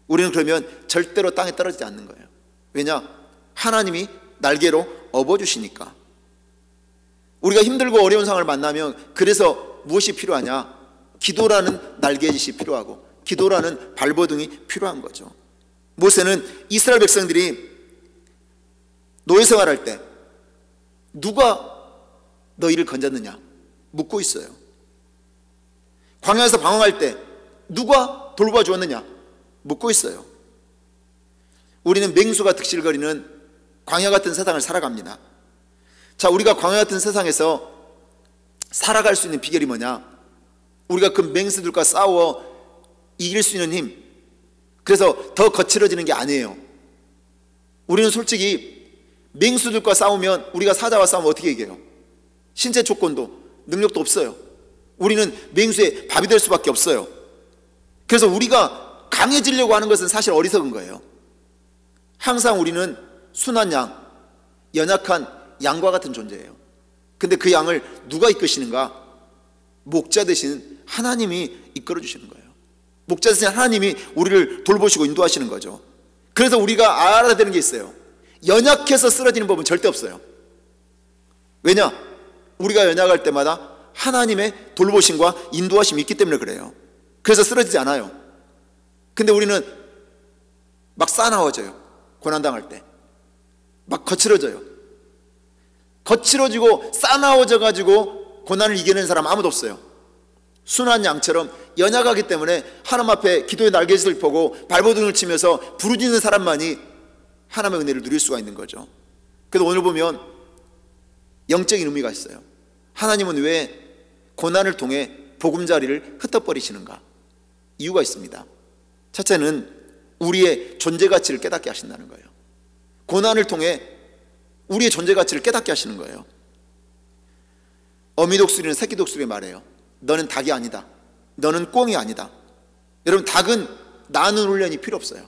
우리는 그러면 절대로 땅에 떨어지지 않는 거예요. 왜냐? 하나님이 날개로 업어주시니까. 우리가 힘들고 어려운 상황을 만나면 그래서 무엇이 필요하냐? 기도라는 날개짓이 필요하고 기도라는 발버둥이 필요한 거죠. 모세는 이스라엘 백성들이 노예 생활할 때 누가 너희를 건졌느냐 묻고 있어요. 광야에서 방황할 때 누가 돌봐주었느냐 묻고 있어요. 우리는 맹수가 득실거리는 광야 같은 세상을 살아갑니다. 자, 우리가 광야 같은 세상에서 살아갈 수 있는 비결이 뭐냐? 우리가 그 맹수들과 싸워 이길 수 있는 힘, 그래서 더 거칠어지는 게 아니에요. 우리는 솔직히 맹수들과 싸우면, 우리가 사자와 싸우면 어떻게 이겨요? 신체 조건도 능력도 없어요. 우리는 맹수의 밥이 될 수밖에 없어요. 그래서 우리가 강해지려고 하는 것은 사실 어리석은 거예요. 항상 우리는 순한 양, 연약한 양과 같은 존재예요. 근데 그 양을 누가 이끄시는가? 목자 되신 하나님이 이끌어 주시는 거예요. 목자 되신 하나님이 우리를 돌보시고 인도하시는 거죠. 그래서 우리가 알아야 되는 게 있어요. 연약해서 쓰러지는 법은 절대 없어요. 왜냐? 우리가 연약할 때마다 하나님의 돌보심과 인도하심이 있기 때문에 그래요. 그래서 쓰러지지 않아요. 근데 우리는 막 싸나워져요. 고난당할 때 막 거칠어져요. 거칠어지고 싸나워져 가지고 고난을 이겨내는 사람 아무도 없어요. 순한 양처럼 연약하기 때문에 하나님 앞에 기도의 날개짓을 펴고 발버둥을 치면서 부르짖는 사람만이 하나님의 은혜를 누릴 수가 있는 거죠. 그래서 오늘 보면 영적인 의미가 있어요. 하나님은 왜 고난을 통해 보금자리를 흩어버리시는가? 이유가 있습니다. 첫째는 우리의 존재 가치를 깨닫게 하신다는 거예요. 고난을 통해 우리의 존재 가치를 깨닫게 하시는 거예요. 어미 독수리는 새끼 독수리에 말해요. 너는 닭이 아니다. 너는 꿩이 아니다. 여러분, 닭은 나는 훈련이 필요 없어요.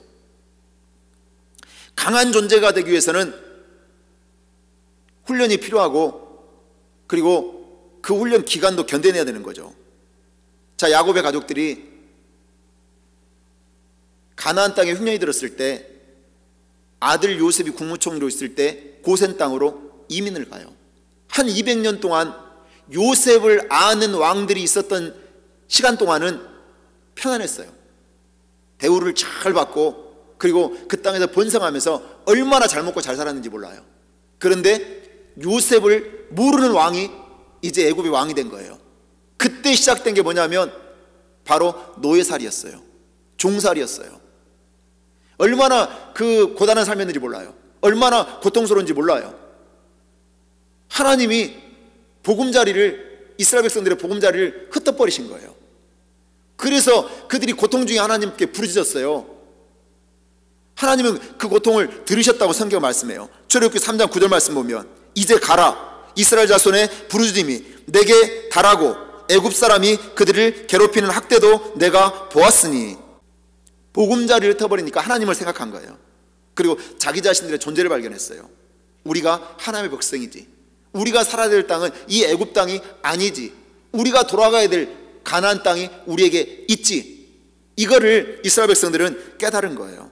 강한 존재가 되기 위해서는 훈련이 필요하고, 그리고 그 훈련 기간도 견뎌내야 되는 거죠. 자, 야곱의 가족들이 가나안 땅에 흉년이 들었을 때, 아들 요셉이 국무총리로 있을 때 고센 땅으로 이민을 가요. 한 200년 동안 요셉을 아는 왕들이 있었던 시간 동안은 편안했어요. 대우를 잘 받고, 그리고 그 땅에서 번성하면서 얼마나 잘 먹고 잘 살았는지 몰라요. 그런데 요셉을 모르는 왕이 이제 애굽의 왕이 된 거예요. 그때 시작된 게 뭐냐면 바로 노예살이였어요. 종살이였어요. 얼마나 그 고단한 삶이었는지 몰라요. 얼마나 고통스러운지 몰라요. 하나님이 보금자리를, 이스라엘 백성들의 보금자리를 흩어버리신 거예요. 그래서 그들이 고통 중에 하나님께 부르짖었어요. 하나님은 그 고통을 들으셨다고 성경 말씀해요. 출애굽기 3장 9절 말씀 보면, 이제 가라, 이스라엘 자손의 부르짖음이 내게 달하고 애굽 사람이 그들을 괴롭히는 학대도 내가 보았으니. 보금자리를 흩어버리니까 하나님을 생각한 거예요. 그리고 자기 자신들의 존재를 발견했어요. 우리가 하나님의 백성이지, 우리가 살아야 될 땅은 이 애굽 땅이 아니지, 우리가 돌아가야 될 가나안 땅이 우리에게 있지. 이거를 이스라엘 백성들은 깨달은 거예요.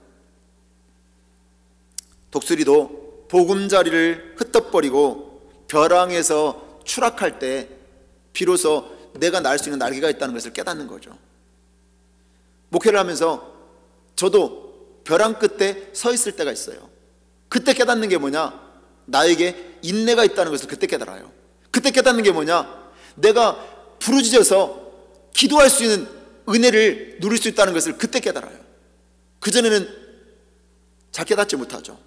독수리도 보금자리를 흩어버리고 벼랑에서 추락할 때 비로소 내가 날 수 있는 날개가 있다는 것을 깨닫는 거죠. 목회를 하면서 저도 벼랑 끝에 서 있을 때가 있어요. 그때 깨닫는 게 뭐냐? 나에게 인내가 있다는 것을 그때 깨달아요. 그때 깨닫는 게 뭐냐? 내가 부르짖어서 기도할 수 있는 은혜를 누릴 수 있다는 것을 그때 깨달아요. 그전에는 잘 깨닫지 못하죠.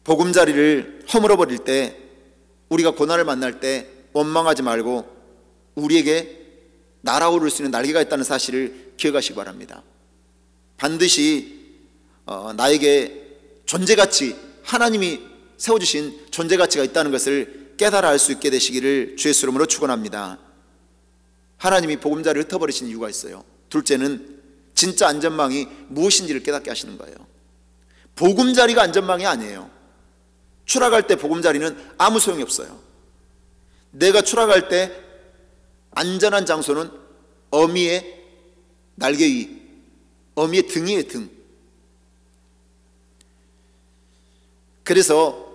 보금자리를 허물어버릴 때, 우리가 고난을 만날 때 원망하지 말고 우리에게 날아오를 수 있는 날개가 있다는 사실을 기억하시기 바랍니다. 반드시 나에게 존재가치, 하나님이 세워주신 존재가치가 있다는 것을 깨달아 알 수 있게 되시기를 주의 이름으로 축원합니다. 하나님이 보금자리를 흩어버리신 이유가 있어요. 둘째는 진짜 안전망이 무엇인지를 깨닫게 하시는 거예요. 보금자리가 안전망이 아니에요. 추락할 때 보금자리는 아무 소용이 없어요. 내가 추락할 때 안전한 장소는 어미의 날개 위, 어미의 등 위의 등. 그래서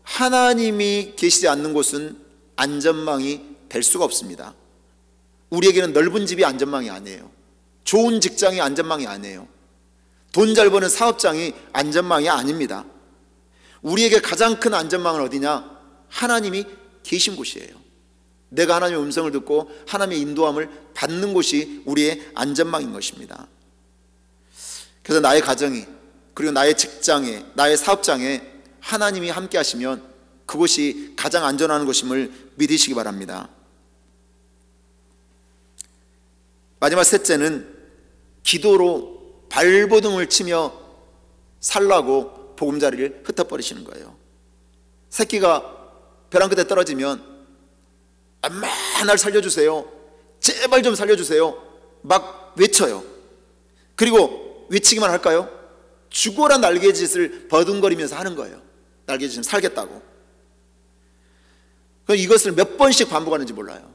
하나님이 계시지 않는 곳은 안전망이 될 수가 없습니다. 우리에게는 넓은 집이 안전망이 아니에요. 좋은 직장이 안전망이 아니에요. 돈 잘 버는 사업장이 안전망이 아닙니다. 우리에게 가장 큰 안전망은 어디냐? 하나님이 계신 곳이에요. 내가 하나님의 음성을 듣고 하나님의 인도함을 받는 곳이 우리의 안전망인 것입니다. 그래서 나의 가정이, 그리고 나의 직장에, 나의 사업장에 하나님이 함께 하시면 그곳이 가장 안전한 곳임을 믿으시기 바랍니다. 마지막 셋째는 기도로 발버둥을 치며 살라고 보금자리를 흩어버리시는 거예요. 새끼가 벼랑 끝에 떨어지면 엄마 날 살려주세요, 제발 좀 살려주세요 막 외쳐요. 그리고 외치기만 할까요? 죽어라 날개짓을 버둥거리면서 하는 거예요. 날개짓 살겠다고. 이것을 몇 번씩 반복하는지 몰라요.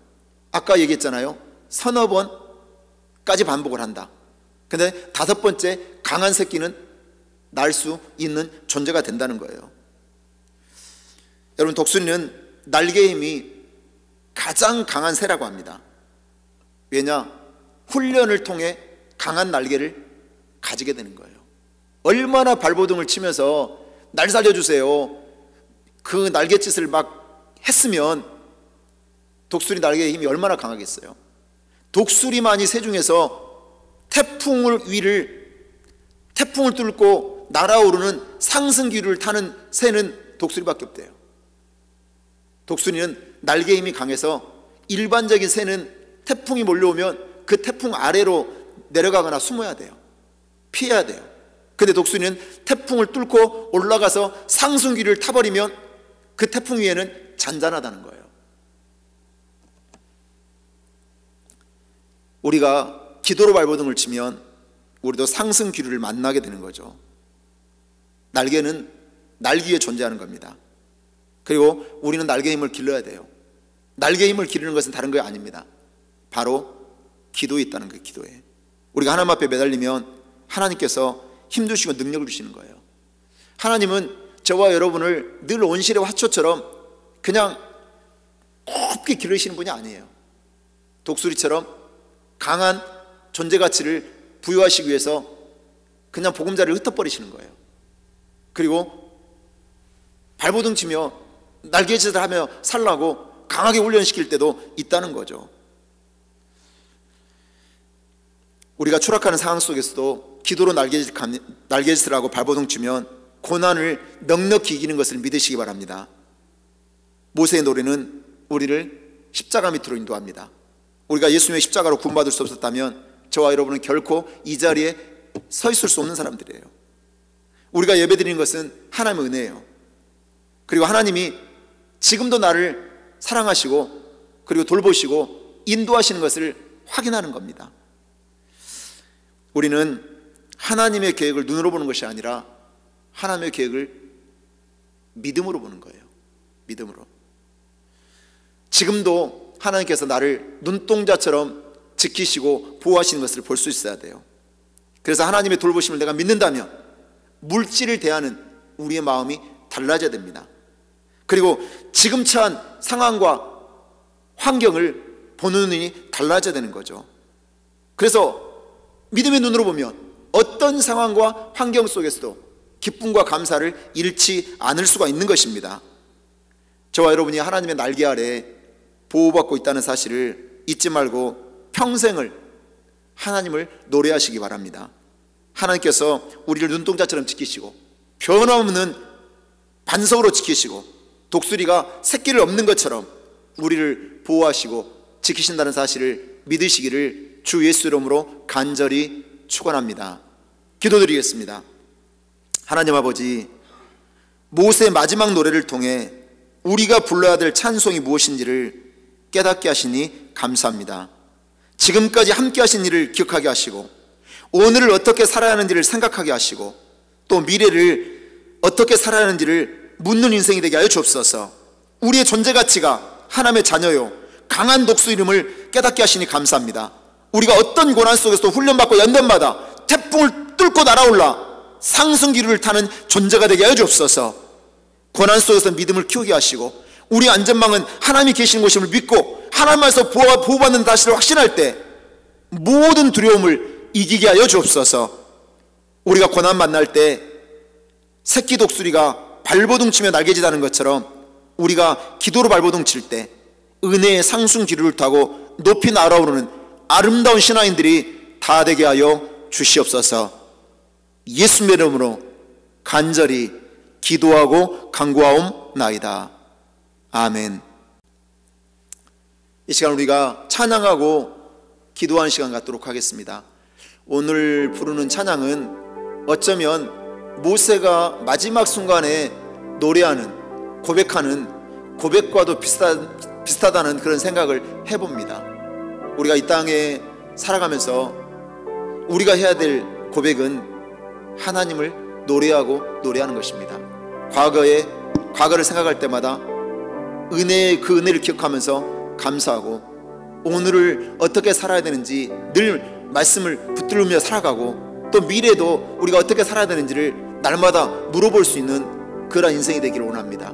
아까 얘기했잖아요. 서너 번까지 반복을 한다. 근데 다섯 번째 강한 새끼는 날 수 있는 존재가 된다는 거예요. 여러분, 독수리는 날개의 힘이 가장 강한 새라고 합니다. 왜냐? 훈련을 통해 강한 날개를 가지게 되는 거예요. 얼마나 발버둥을 치면서 날 살려주세요 그 날갯짓을 막 했으면 독수리 날개의 힘이 얼마나 강하겠어요. 독수리만이 새 중에서 태풍을 뚫고 날아오르는 상승기류를 타는 새는 독수리밖에 없대요. 독수리는 날개 힘이 강해서 일반적인 새는 태풍이 몰려오면 그 태풍 아래로 내려가거나 숨어야 돼요. 피해야 돼요. 근데 독수리는 태풍을 뚫고 올라가서 상승기류를 타버리면 그 태풍 위에는 잔잔하다는 거예요. 우리가 기도로 발버둥을 치면 우리도 상승기류를 만나게 되는 거죠. 날개는 날기 위해 존재하는 겁니다. 그리고 우리는 날개 힘을 길러야 돼요. 날개 힘을 기르는 것은 다른 거 아닙니다. 바로 기도에 있다는 거예요. 기도에. 우리가 하나님 앞에 매달리면 하나님께서 힘주시고 능력을 주시는 거예요. 하나님은 저와 여러분을 늘 온실의 화초처럼 그냥 곱게 기르시는 분이 아니에요. 독수리처럼 강한 존재 가치를 부여하시기 위해서 그냥 보금자리를 흩어버리시는 거예요. 그리고 발버둥 치며 날개짓을 하며 살라고 강하게 훈련시킬 때도 있다는 거죠. 우리가 추락하는 상황 속에서도 기도로 날개짓을 하고 발버둥 치면 고난을 넉넉히 이기는 것을 믿으시기 바랍니다. 모세의 노래는 우리를 십자가 밑으로 인도합니다. 우리가 예수님의 십자가로 구원받을 수 없었다면 저와 여러분은 결코 이 자리에 서 있을 수 없는 사람들이에요. 우리가 예배드리는 것은 하나님의 은혜예요. 그리고 하나님이 지금도 나를 사랑하시고 그리고 돌보시고 인도하시는 것을 확인하는 겁니다. 우리는 하나님의 계획을 눈으로 보는 것이 아니라 하나님의 계획을 믿음으로 보는 거예요. 믿음으로. 지금도 하나님께서 나를 눈동자처럼 지키시고 보호하시는 것을 볼 수 있어야 돼요. 그래서 하나님의 돌보심을 내가 믿는다면 물질을 대하는 우리의 마음이 달라져야 됩니다. 그리고 지금 처한 상황과 환경을 보는 눈이 달라져야 되는 거죠. 그래서 믿음의 눈으로 보면 어떤 상황과 환경 속에서도 기쁨과 감사를 잃지 않을 수가 있는 것입니다. 저와 여러분이 하나님의 날개 아래 보호받고 있다는 사실을 잊지 말고 평생을 하나님을 노래하시기 바랍니다. 하나님께서 우리를 눈동자처럼 지키시고 변함없는 반석으로 지키시고 독수리가 새끼를 없는 것처럼 우리를 보호하시고 지키신다는 사실을 믿으시기를 주 예수 이름으로 간절히 축원합니다. 기도드리겠습니다. 하나님 아버지, 모세의 마지막 노래를 통해 우리가 불러야 될 찬송이 무엇인지를 깨닫게 하시니 감사합니다. 지금까지 함께 하신 일을 기억하게 하시고 오늘을 어떻게 살아야 하는지를 생각하게 하시고 또 미래를 어떻게 살아야 하는지를 묻는 인생이 되게 하여 주옵소서. 우리의 존재 가치가 하나님의 자녀요 강한 독수 이름을 깨닫게 하시니 감사합니다. 우리가 어떤 고난 속에서도 훈련받고 연단마다 태풍을 뚫고 날아올라 상승기류를 타는 존재가 되게 하여 주옵소서. 고난 속에서 믿음을 키우게 하시고 우리 안전망은 하나님이 계시는 곳임을 믿고 하나님께서 보호받는 사실을 확신할 때 모든 두려움을 이기게 하여 주옵소서. 우리가 고난 만날 때 새끼 독수리가 발버둥 치며 날개짓하는 것처럼 우리가 기도로 발버둥 칠 때 은혜의 상승 기류를 타고 높이 날아오르는 아름다운 신앙인들이 다 되게 하여 주시옵소서. 예수님의 이름으로 간절히 기도하고 간구하옵나이다. 아멘. 이 시간 우리가 찬양하고 기도하는 시간 갖도록 하겠습니다. 오늘 부르는 찬양은 어쩌면 모세가 마지막 순간에 노래하는 고백하는 고백과도 비슷하다는 그런 생각을 해봅니다. 우리가 이 땅에 살아가면서 우리가 해야 될 고백은 하나님을 노래하는 것입니다. 과거를 생각할 때마다 그 은혜를 기억하면서 감사하고 오늘을 어떻게 살아야 되는지 늘 말씀을 붙들으며 살아가고 또 미래도 우리가 어떻게 살아야 되는지를 날마다 물어볼 수 있는 그런 인생이 되기를 원합니다.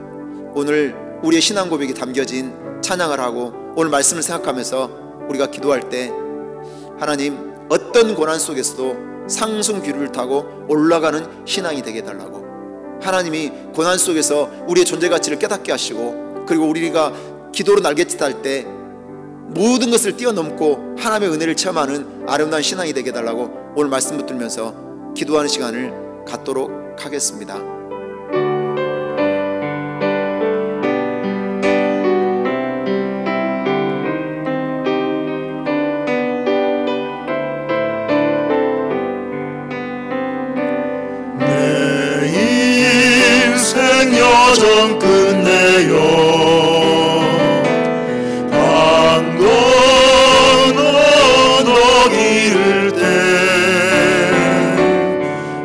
오늘 우리의 신앙 고백이 담겨진 찬양을 하고 오늘 말씀을 생각하면서 우리가 기도할 때 하나님 어떤 고난 속에서도 상승 기류를 타고 올라가는 신앙이 되게 해달라고, 하나님이 고난 속에서 우리의 존재 가치를 깨닫게 하시고 그리고 우리가 기도로 날개짓할 때 모든 것을 뛰어넘고 하나님의 은혜를 체험하는 아름다운 신앙이 되게 해달라고 오늘 말씀 붙들면서 기도하는 시간을 갖도록 하겠습니다. 여정 끝내요 강건 언덕 이를 때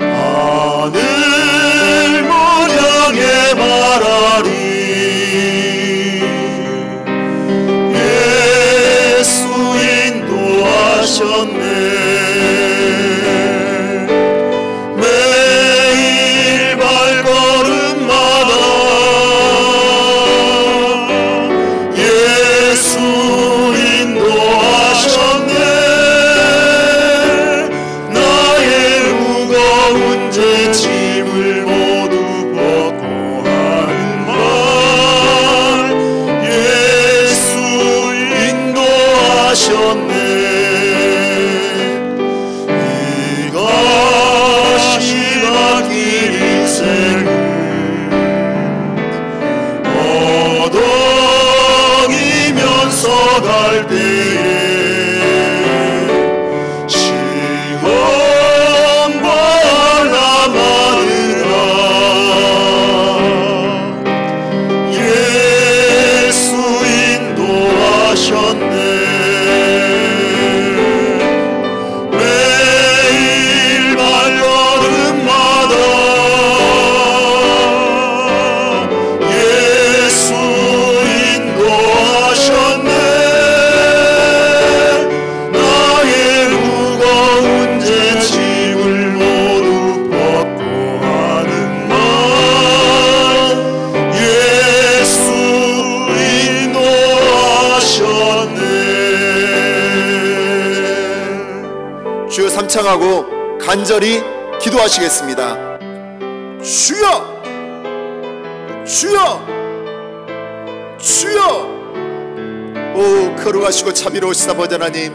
하늘 걸어갈 때에 시험과 알라마르라 예수 인도하셨네. 매일 발걸음마다 예수 인도하셨네. 나의 무거운 죄짐을 모두 벗고 하는 말 예수 인도하셨네. 주여 삼창하고 간절히 기도하시겠습니다. 주여! 주여! 주여! 오 거룩하시고 자비로우시다 아버지 하나님,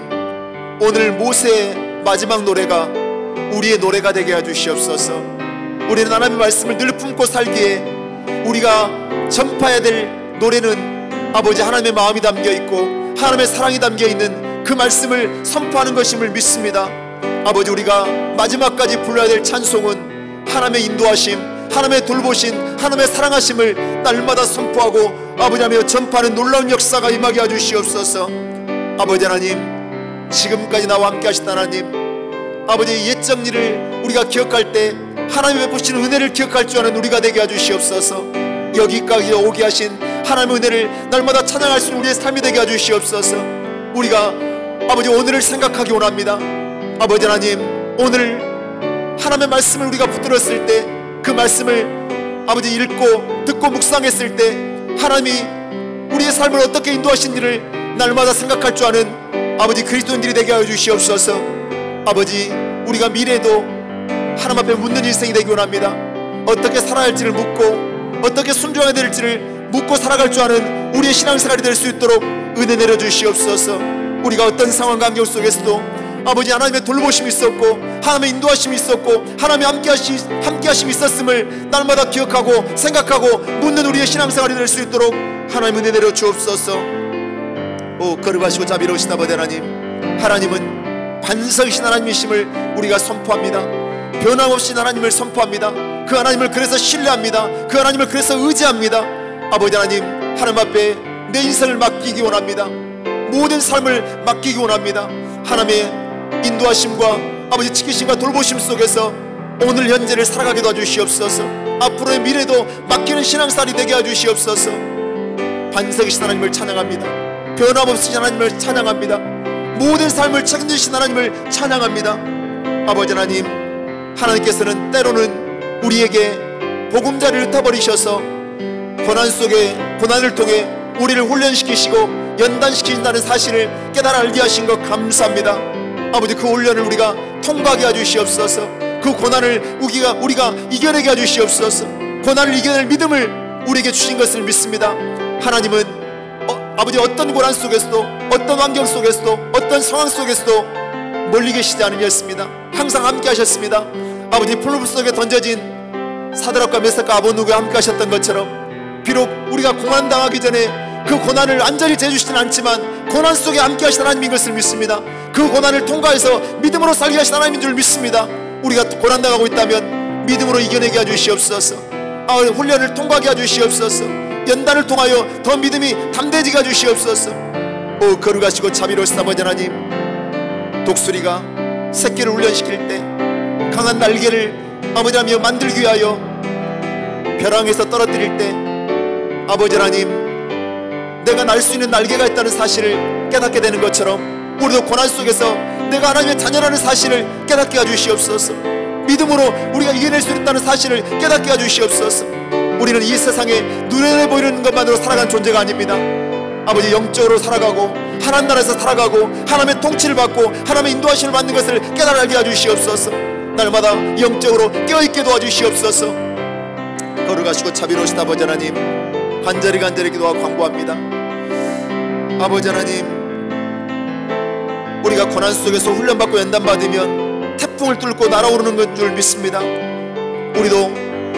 오늘 모세의 마지막 노래가 우리의 노래가 되게 해주시옵소서. 우리는 하나님의 말씀을 늘 품고 살기에 우리가 전파해야 될 노래는 아버지 하나님의 마음이 담겨있고 하나님의 사랑이 담겨있는 그 말씀을 선포하는 것임을 믿습니다. 아버지 우리가 마지막까지 불러야 될 찬송은 하나님의 인도하심, 하나님의 돌보신, 하나님의 사랑하심을 날마다 선포하고 아버지 하며 전파하는 놀라운 역사가 임하게 해주시옵소서. 아버지 하나님, 지금까지 나와 함께 하신 하나님, 아버지 옛 정리를 우리가 기억할 때 하나님의 베푸시는 은혜를 기억할 줄 아는 우리가 되게 해주시옵소서. 여기까지 오게 하신 하나님의 은혜를 날마다 찬양할 수 있는 우리의 삶이 되게 해주시옵소서. 우리가 아버지 오늘을 생각하기 원합니다. 아버지 하나님, 오늘 하나님의 말씀을 우리가 붙들었을 때, 그 말씀을 아버지 읽고 듣고 묵상했을 때 하나님이 우리의 삶을 어떻게 인도하신지를 날마다 생각할 줄 아는 아버지 그리스도인들이 되게 하여 주시옵소서. 아버지 우리가 미래에도 하나님 앞에 묻는 일생이 되기 원합니다. 어떻게 살아야 할지를 묻고 어떻게 순종해야 될지를 묻고 살아갈 줄 아는 우리의 신앙생활이 될 수 있도록 은혜 내려주시옵소서. 우리가 어떤 상황 관계 속에서도 아버지 하나님의 돌보심이 있었고 하나님의 인도하심이 있었고 하나님의 함께하심이 있었음을 날마다 기억하고 생각하고 묻는 우리의 신앙생활이 될 수 있도록 하나님 은혜 내려 주옵소서. 오 거룩하시고 자비로우신 아버지 하나님, 하나님은 반석이신 하나님이심을 우리가 선포합니다. 변함없이 하나님을 선포합니다. 그 하나님을 그래서 신뢰합니다. 그 하나님을 그래서 의지합니다. 아버지 하나님, 하나님 앞에 내 인생을 맡기기 원합니다. 모든 삶을 맡기기 원합니다. 하나님의 인도하심과 아버지 지키심과 돌보심 속에서 오늘 현재를 살아가게 도와주시옵소서. 앞으로의 미래도 맡기는 신앙생활이 되게 해주시옵소서. 반석이신 하나님을 찬양합니다. 변함없으신 하나님을 찬양합니다. 모든 삶을 책임지신 하나님을 찬양합니다. 아버지 하나님, 하나님께서는 때로는 우리에게 보금자리를 흩어버리셔서 고난 속에 고난을 통해 우리를 훈련시키시고 연단시킨다는 사실을 깨달아 알게 하신 것 감사합니다. 아버지 그 훈련을 우리가 통과하게 해주시옵소서. 그 고난을 우리가 이겨내게 해주시옵소서. 고난을 이겨낼 믿음을 우리에게 주신 것을 믿습니다. 하나님은 아버지 어떤 고난 속에서도 어떤 환경 속에서도 어떤 상황 속에서도 멀리 계시지 않으셨습니다. 항상 함께 하셨습니다. 아버지 풀무 속에 던져진 사드락과 메삭과 아벳느고가 함께 하셨던 것처럼 비록 우리가 고난당하기 전에 그 고난을 완전히 제주시진 않지만 고난 속에 함께 하신 하나님인 것을 믿습니다. 그 고난을 통과해서 믿음으로 살게 하신 하나님인 줄 믿습니다. 우리가 고난당하고 있다면 믿음으로 이겨내게 해주시옵소서. 훈련을 통과하게 해주시옵소서. 연단을 통하여 더 믿음이 담대해지게 해주시옵소서. 오 거룩하시고 자비로우신 아버지 하나님, 독수리가 새끼를 훈련시킬 때 강한 날개를 아버지 하나님 만들기 위하여 벼랑에서 떨어뜨릴 때 아버지 하나님, 내가 날 수 있는 날개가 있다는 사실을 깨닫게 되는 것처럼 우리도 고난 속에서 내가 하나님의 자녀라는 사실을 깨닫게 해주시옵소서. 믿음으로 우리가 이겨낼 수 있다는 사실을 깨닫게 해주시옵소서. 우리는 이 세상에 눈에 보이는 것만으로 살아가는 존재가 아닙니다. 아버지 영적으로 살아가고 하나님 나라에서 살아가고 하나님의 통치를 받고 하나님의 인도하심을 받는 것을 깨달아 알게 해주시옵소서. 날마다 영적으로 깨어있게 도와주시옵소서. 거룩하시고 자비로우신 아버지 하나님, 간절히 기도하고 간구합니다. 아버지 하나님, 우리가 고난 속에서 훈련받고 연단받으면 태풍을 뚫고 날아오르는 건 줄 믿습니다. 우리도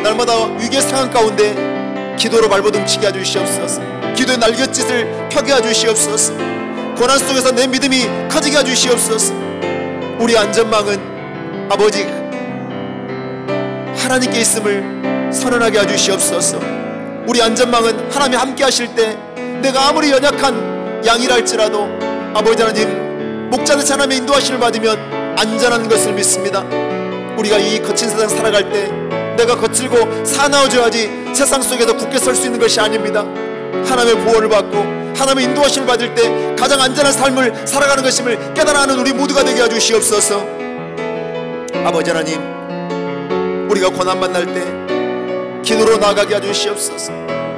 날마다 위기의 상황 가운데 기도로 발버둥치게 해주시옵소서. 기도의 날갯짓을 펴게 해주시옵소서. 고난 속에서 내 믿음이 커지게 해주시옵소서. 우리 안전망은 아버지 하나님께 있음을 선언하게 해주시옵소서. 우리 안전망은 하나님이 함께 하실 때 내가 아무리 연약한 양이라 할지라도 아버지 하나님 목자는 하나님의 인도하심을 받으면 안전한 것을 믿습니다. 우리가 이 거친 세상 살아갈 때 내가 거칠고 사나워져야지 세상 속에서 굳게 설 수 있는 것이 아닙니다. 하나님의 보호를 받고 하나님의 인도하심을 받을 때 가장 안전한 삶을 살아가는 것임을 깨달아하는 우리 모두가 되게 해주시옵소서. 아버지 하나님, 우리가 고난 만날 때 기도로 나아가게 해주시옵소서.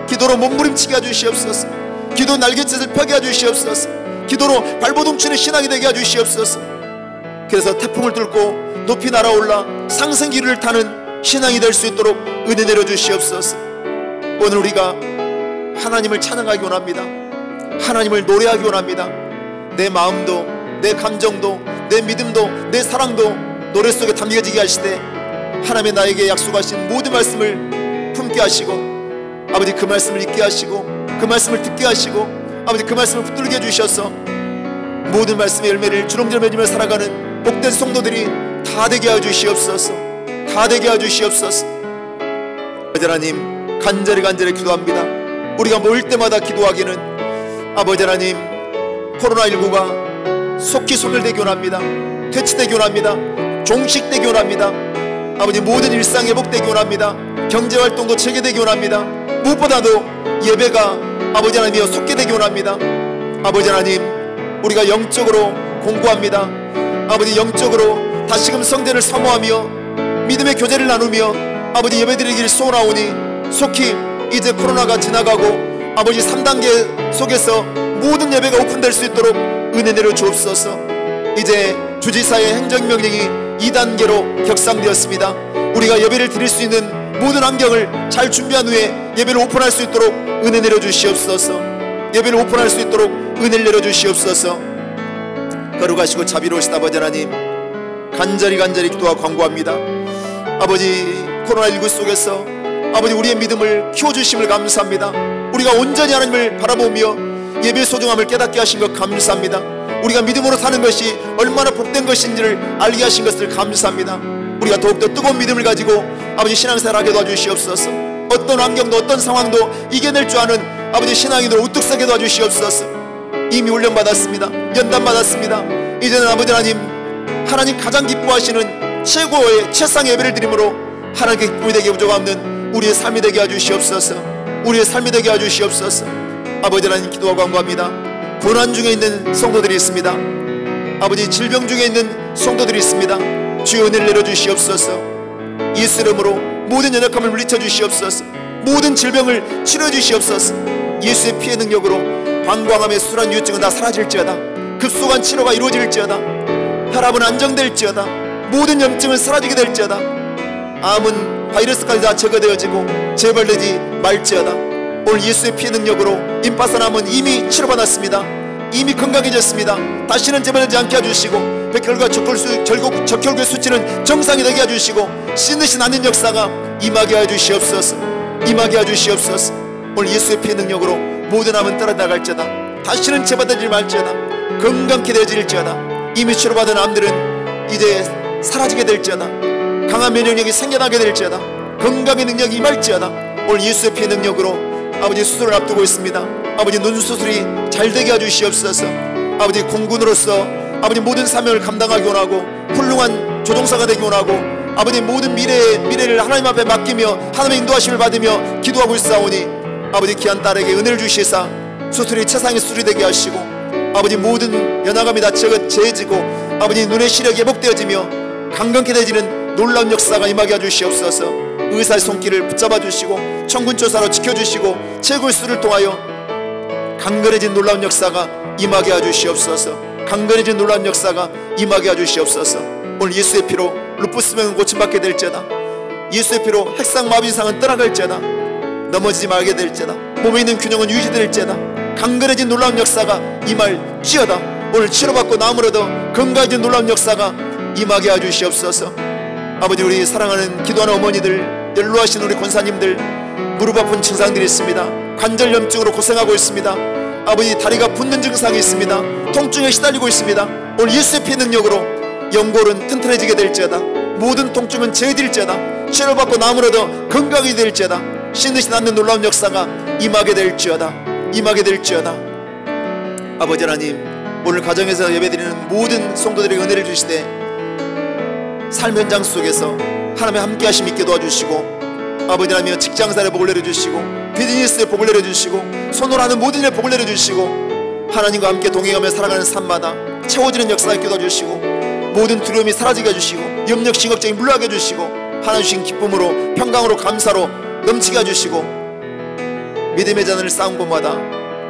기도로 몸부림치게 해주시옵소서. 기도 날갯짓을 펴게 해주시옵소서. 기도로 발버둥 치는 신앙이 되게 해주시옵소서. 그래서 태풍을 뚫고 높이 날아올라 상승기를 타는 신앙이 될 수 있도록 은혜 내려주시옵소서. 오늘 우리가 하나님을 찬양하기 원합니다. 하나님을 노래하기 원합니다. 내 마음도 내 감정도 내 믿음도 내 사랑도 노래 속에 담겨지게 하시되 하나님의 나에게 약속하신 모든 말씀을 품게 하시고 아버지 그 말씀을 읽게 하시고 그 말씀을 듣게 하시고 아버지 그 말씀을 붙들게 해주셔서 모든 말씀의 열매를 주렁주렁 맺으며 살아가는 복된 성도들이 다 되게 해주시옵소서. 다 되게 해주시옵소서. 아버지 하나님, 간절히 기도합니다. 우리가 모일 때마다 기도하기는 아버지 하나님, 코로나19가 속히 소멸되기 원합니다. 퇴치되기 원합니다. 종식되기 원합니다. 아버지 모든 일상 회복되기 원합니다. 경제활동도 재개되기 원합니다. 무엇보다도 예배가 아버지 하나님이여 속게 되기 원합니다. 아버지 하나님, 우리가 영적으로 공부합니다. 아버지 영적으로 다시금 성전을 사모하며 믿음의 교제를 나누며 아버지 예배드리기를 소원하오니 속히 이제 코로나가 지나가고 아버지 3단계 속에서 모든 예배가 오픈될 수 있도록 은혜 내려 주옵소서. 이제 주지사의 행정명령이 2단계로 격상되었습니다. 우리가 예배를 드릴 수 있는 모든 환경을 잘 준비한 후에 예배를 오픈할 수 있도록 은혜 내려 주시옵소서. 예배를 오픈할 수 있도록 은혜를 내려 주시옵소서. 거룩하시고 자비로우신 아버지 하나님, 간절히 기도와 간구합니다. 아버지 코로나19 속에서 아버지 우리의 믿음을 키워주심을 감사합니다. 우리가 온전히 하나님을 바라보며 예배의 소중함을 깨닫게 하신 것 감사합니다. 우리가 믿음으로 사는 것이 얼마나 복된 것인지를 알게 하신 것을 감사합니다. 우리가 더욱더 뜨거운 믿음을 가지고 아버지 신앙생활 하게 도와주시옵소서. 어떤 환경도 어떤 상황도 이겨낼 줄 아는 아버지 신앙인으로 우뚝 서게 도와주시옵소서. 이미 훈련받았습니다. 연단받았습니다. 이제는 아버지 하나님 가장 기뻐하시는 최고의 최상의 예배를 드림으로 하나님께 기쁨이 되게 부족함 없는 우리의 삶이 되게 해주시옵소서. 우리의 삶이 되게 해주시옵소서. 아버지 하나님 기도하고 간구합니다. 고난 중에 있는 성도들이 있습니다. 아버지 질병 중에 있는 성도들이 있습니다. 주의 은혜를 내려주시옵소서. 예수 이름으로 모든 연약함을 물리쳐 주시옵소서. 모든 질병을 치료해 주시옵소서. 예수의 피의 능력으로 방광암의 술한 유증은 다 사라질지어다. 급속한 치료가 이루어질지어다. 혈압은 안정될지어다. 모든 염증은 사라지게 될지어다. 암은 바이러스까지 다 제거되어지고 재발되지 말지어다. 오늘 예수의 피의 능력으로 임파선암은 이미 치료받았습니다. 이미 건강해졌습니다. 다시는 재발되지 않게 해주시고 백혈과 적혈구의 수치는 정상이 되게 해주시고 씻으신 않는 역사가 임하게 해주시옵소서. 임하게 해주시옵소서. 오늘 예수의 피의 능력으로 모든 암은 떨어나갈지어다. 다시는 재발되지 말지어다. 건강케 되어질지어다. 이미 치료받은 암들은 이제 사라지게 될지어다. 강한 면역력이 생겨나게 될지어다. 건강의 능력이 임할지어다. 오늘 예수의 피의 능력으로 아버지 수술을 앞두고 있습니다. 아버지 눈 수술이 잘 되게 해주시옵소서. 아버지 공군으로서 아버지 모든 사명을 감당하기 원하고 훌륭한 조종사가 되기 원하고 아버지 모든 미래를 하나님 앞에 맡기며 하나님의 인도하심을 받으며 기도하고 있사오니 아버지 귀한 딸에게 은혜를 주시사 수술이 최상의 수술이 되게 하시고 아버지 모든 연약함이 다 제해지고 아버지 눈의 시력이 회복되어지며 강건케 되어지는 놀라운 역사가 임하게 해주시옵소서. 의사의 손길을 붙잡아 주시고 천군조사로 지켜주시고 최고의 수를 통하여 강건해진 놀라운 역사가 임하게 해주시옵소서. 강건해진 놀라운 역사가 임하게 해주시옵소서. 오늘 예수의 피로 루푸스병은 고침받게 될지어다. 예수의 피로 핵상마비상은 떠나갈지어다. 넘어지지 말게 될지어다. 몸에 있는 균형은 유지될지어다. 강건해진 놀라운 역사가 임할지어다. 오늘 치료받고 나무로도 건강해진 놀라운 역사가 임하게 해주시옵소서. 아버지 우리 사랑하는 기도하는 어머니들 연로하신 우리 권사님들 무릎 아픈 증상들이 있습니다. 관절염증으로 고생하고 있습니다. 아버지 다리가 붓는 증상이 있습니다. 통증에 시달리고 있습니다. 오늘 예수의 피 능력으로 연골은 튼튼해지게 될지어다. 모든 통증은 제어될지어다. 치료받고 나무라도 건강이 될지어다. 신으시 낫는 놀라운 역사가 임하게 될지어다. 임하게 될지어다. 아버지 하나님, 오늘 가정에서 예배드리는 모든 성도들에게 은혜를 주시되 삶 현장 속에서 하나님의 함께 하심 있게 도와주시고, 아버지 하나님 직장생활에 복을 내려주시고, 비즈니스에 복을 내려주시고, 손으로 하는 모든 일에 복을 내려주시고, 하나님과 함께 동행하며 살아가는 삶마다 채워지는 역사가 있게 도와주시고, 모든 두려움이 사라지게 해주시고, 염려 심걱정이 물러가게 해주시고, 하나님 주신 기쁨으로 평강으로 감사로 넘치게 해주시고, 믿음의 자녀를 쌓은 곳마다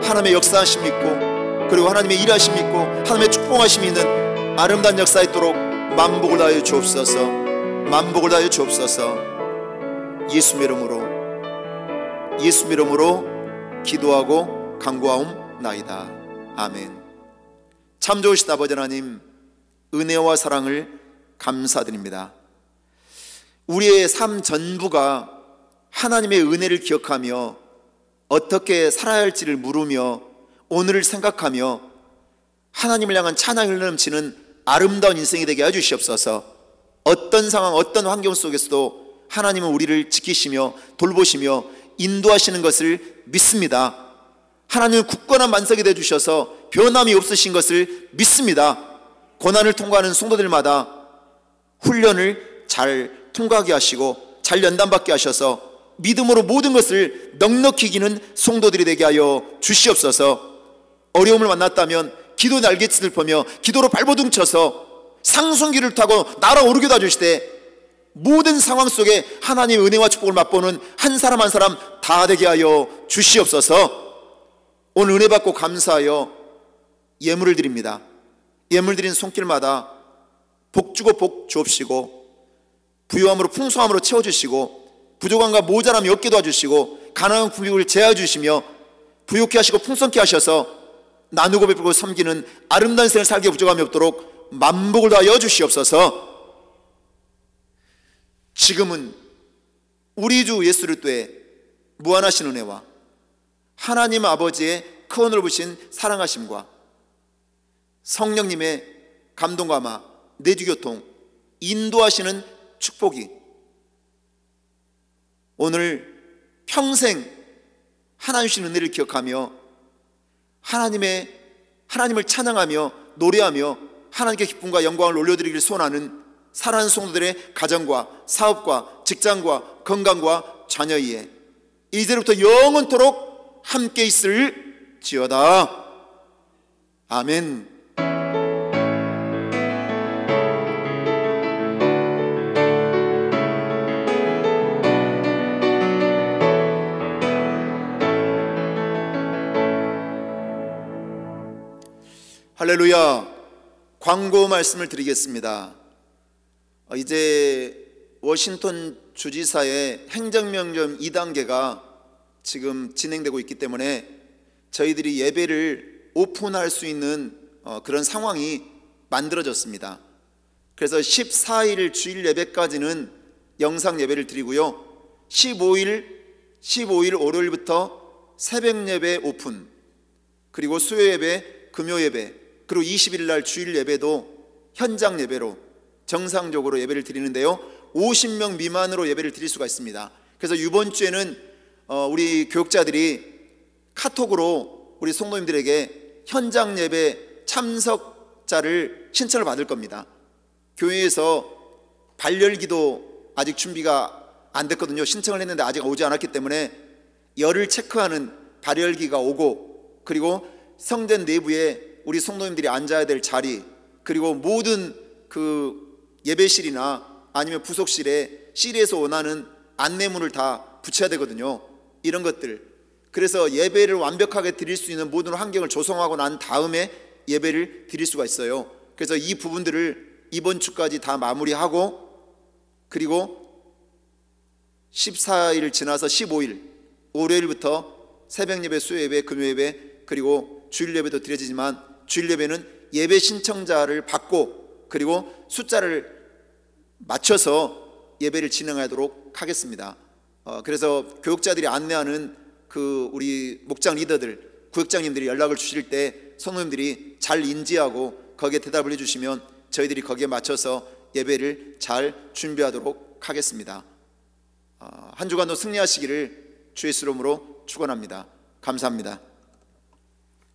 하나님의 역사하심 있고, 그리고 하나님의 일하심 있고, 하나님의 축복하심이 있는 아름다운 역사 있도록 만복을 다하여 주옵소서. 만복을 다하여 주옵소서. 예수 이름으로 기도하고 간구하옵나이다. 아멘. 참 좋으신 아버지 하나님, 은혜와 사랑을 감사드립니다. 우리의 삶 전부가 하나님의 은혜를 기억하며 어떻게 살아야 할지를 물으며 오늘을 생각하며 하나님을 향한 찬양이 흘러넘치는 아름다운 인생이 되게 해주시옵소서. 어떤 상황, 어떤 환경 속에서도 하나님은 우리를 지키시며 돌보시며 인도하시는 것을 믿습니다. 하나님은 굳건한 만석이 되어주셔서 변함이 없으신 것을 믿습니다. 고난을 통과하는 성도들마다 훈련을 잘 통과하게 하시고 잘 연단받게 하셔서 믿음으로 모든 것을 넉넉히 이기는 성도들이 되게 하여 주시옵소서. 어려움을 만났다면 기도 날갯짓을 펴며 기도로 발버둥 쳐서 상승기를 타고 날아오르게 도와주시되, 모든 상황 속에 하나님의 은혜와 축복을 맛보는 한 사람 한 사람 다 되게 하여 주시옵소서. 오늘 은혜 받고 감사하여 예물을 드립니다. 예물 드린 손길마다 복 주고 복 주옵시고, 부유함으로 풍성함으로 채워주시고, 부족함과 모자람이 없게 도와주시고, 가난한 부유를 제하여 주시며 부욕케 하시고 풍성케 하셔서 나누고 베풀고 섬기는 아름다운 생을 살게 부족함이 없도록 만복을 다하여 주시옵소서. 지금은 우리 주 예수 그리스도의 무한하신 은혜와 하나님 아버지의 크원으로 부신 사랑하심과 성령님의 감동과 아마 내주교통 인도하시는 축복이 오늘 평생 하나님 주신 은혜를 기억하며 하나님을 찬양하며 노래하며 하나님께 기쁨과 영광을 올려드리기를 소원하는 사랑하는 성도들의 가정과 사업과 직장과 건강과 자녀의 이제부터 영원토록 함께 있을지어다. 아멘. 할렐루야. 광고 말씀을 드리겠습니다. 이제 워싱턴 주지사의 행정명령 2단계가 지금 진행되고 있기 때문에 저희들이 예배를 오픈할 수 있는 그런 상황이 만들어졌습니다. 그래서 14일 주일 예배까지는 영상 예배를 드리고요, 15일 월요일부터 새벽 예배 오픈, 그리고 수요 예배, 금요 예배, 그리고 20일 날 주일 예배도 현장 예배로 정상적으로 예배를 드리는데요, 50명 미만으로 예배를 드릴 수가 있습니다. 그래서 이번 주에는 우리 교육자들이 카톡으로 우리 성도님들에게 현장 예배 참석자를 신청을 받을 겁니다. 교회에서 발열기도 아직 준비가 안 됐거든요. 신청을 했는데 아직 오지 않았기 때문에 열을 체크하는 발열기가 오고, 그리고 성전 내부에 우리 성도님들이 앉아야 될 자리, 그리고 모든 그 예배실이나 아니면 부속실에 실에서 원하는 안내문을 다 붙여야 되거든요. 이런 것들. 그래서 예배를 완벽하게 드릴 수 있는 모든 환경을 조성하고 난 다음에 예배를 드릴 수가 있어요. 그래서 이 부분들을 이번 주까지 다 마무리하고, 그리고 14일 지나서 15일 월요일부터 새벽 예배, 수요 예배, 금요 예배, 그리고 주일 예배도 드려지지만 주일 예배는 예배 신청자를 받고 그리고 숫자를 맞춰서 예배를 진행하도록 하겠습니다. 그래서 교육자들이 안내하는 그 우리 목장 리더들, 구역장님들이 연락을 주실 때 성도님들이 잘 인지하고 거기에 대답을 해주시면 저희들이 거기에 맞춰서 예배를 잘 준비하도록 하겠습니다. 한 주간도 승리하시기를 주의 이름으로 축원합니다. 감사합니다.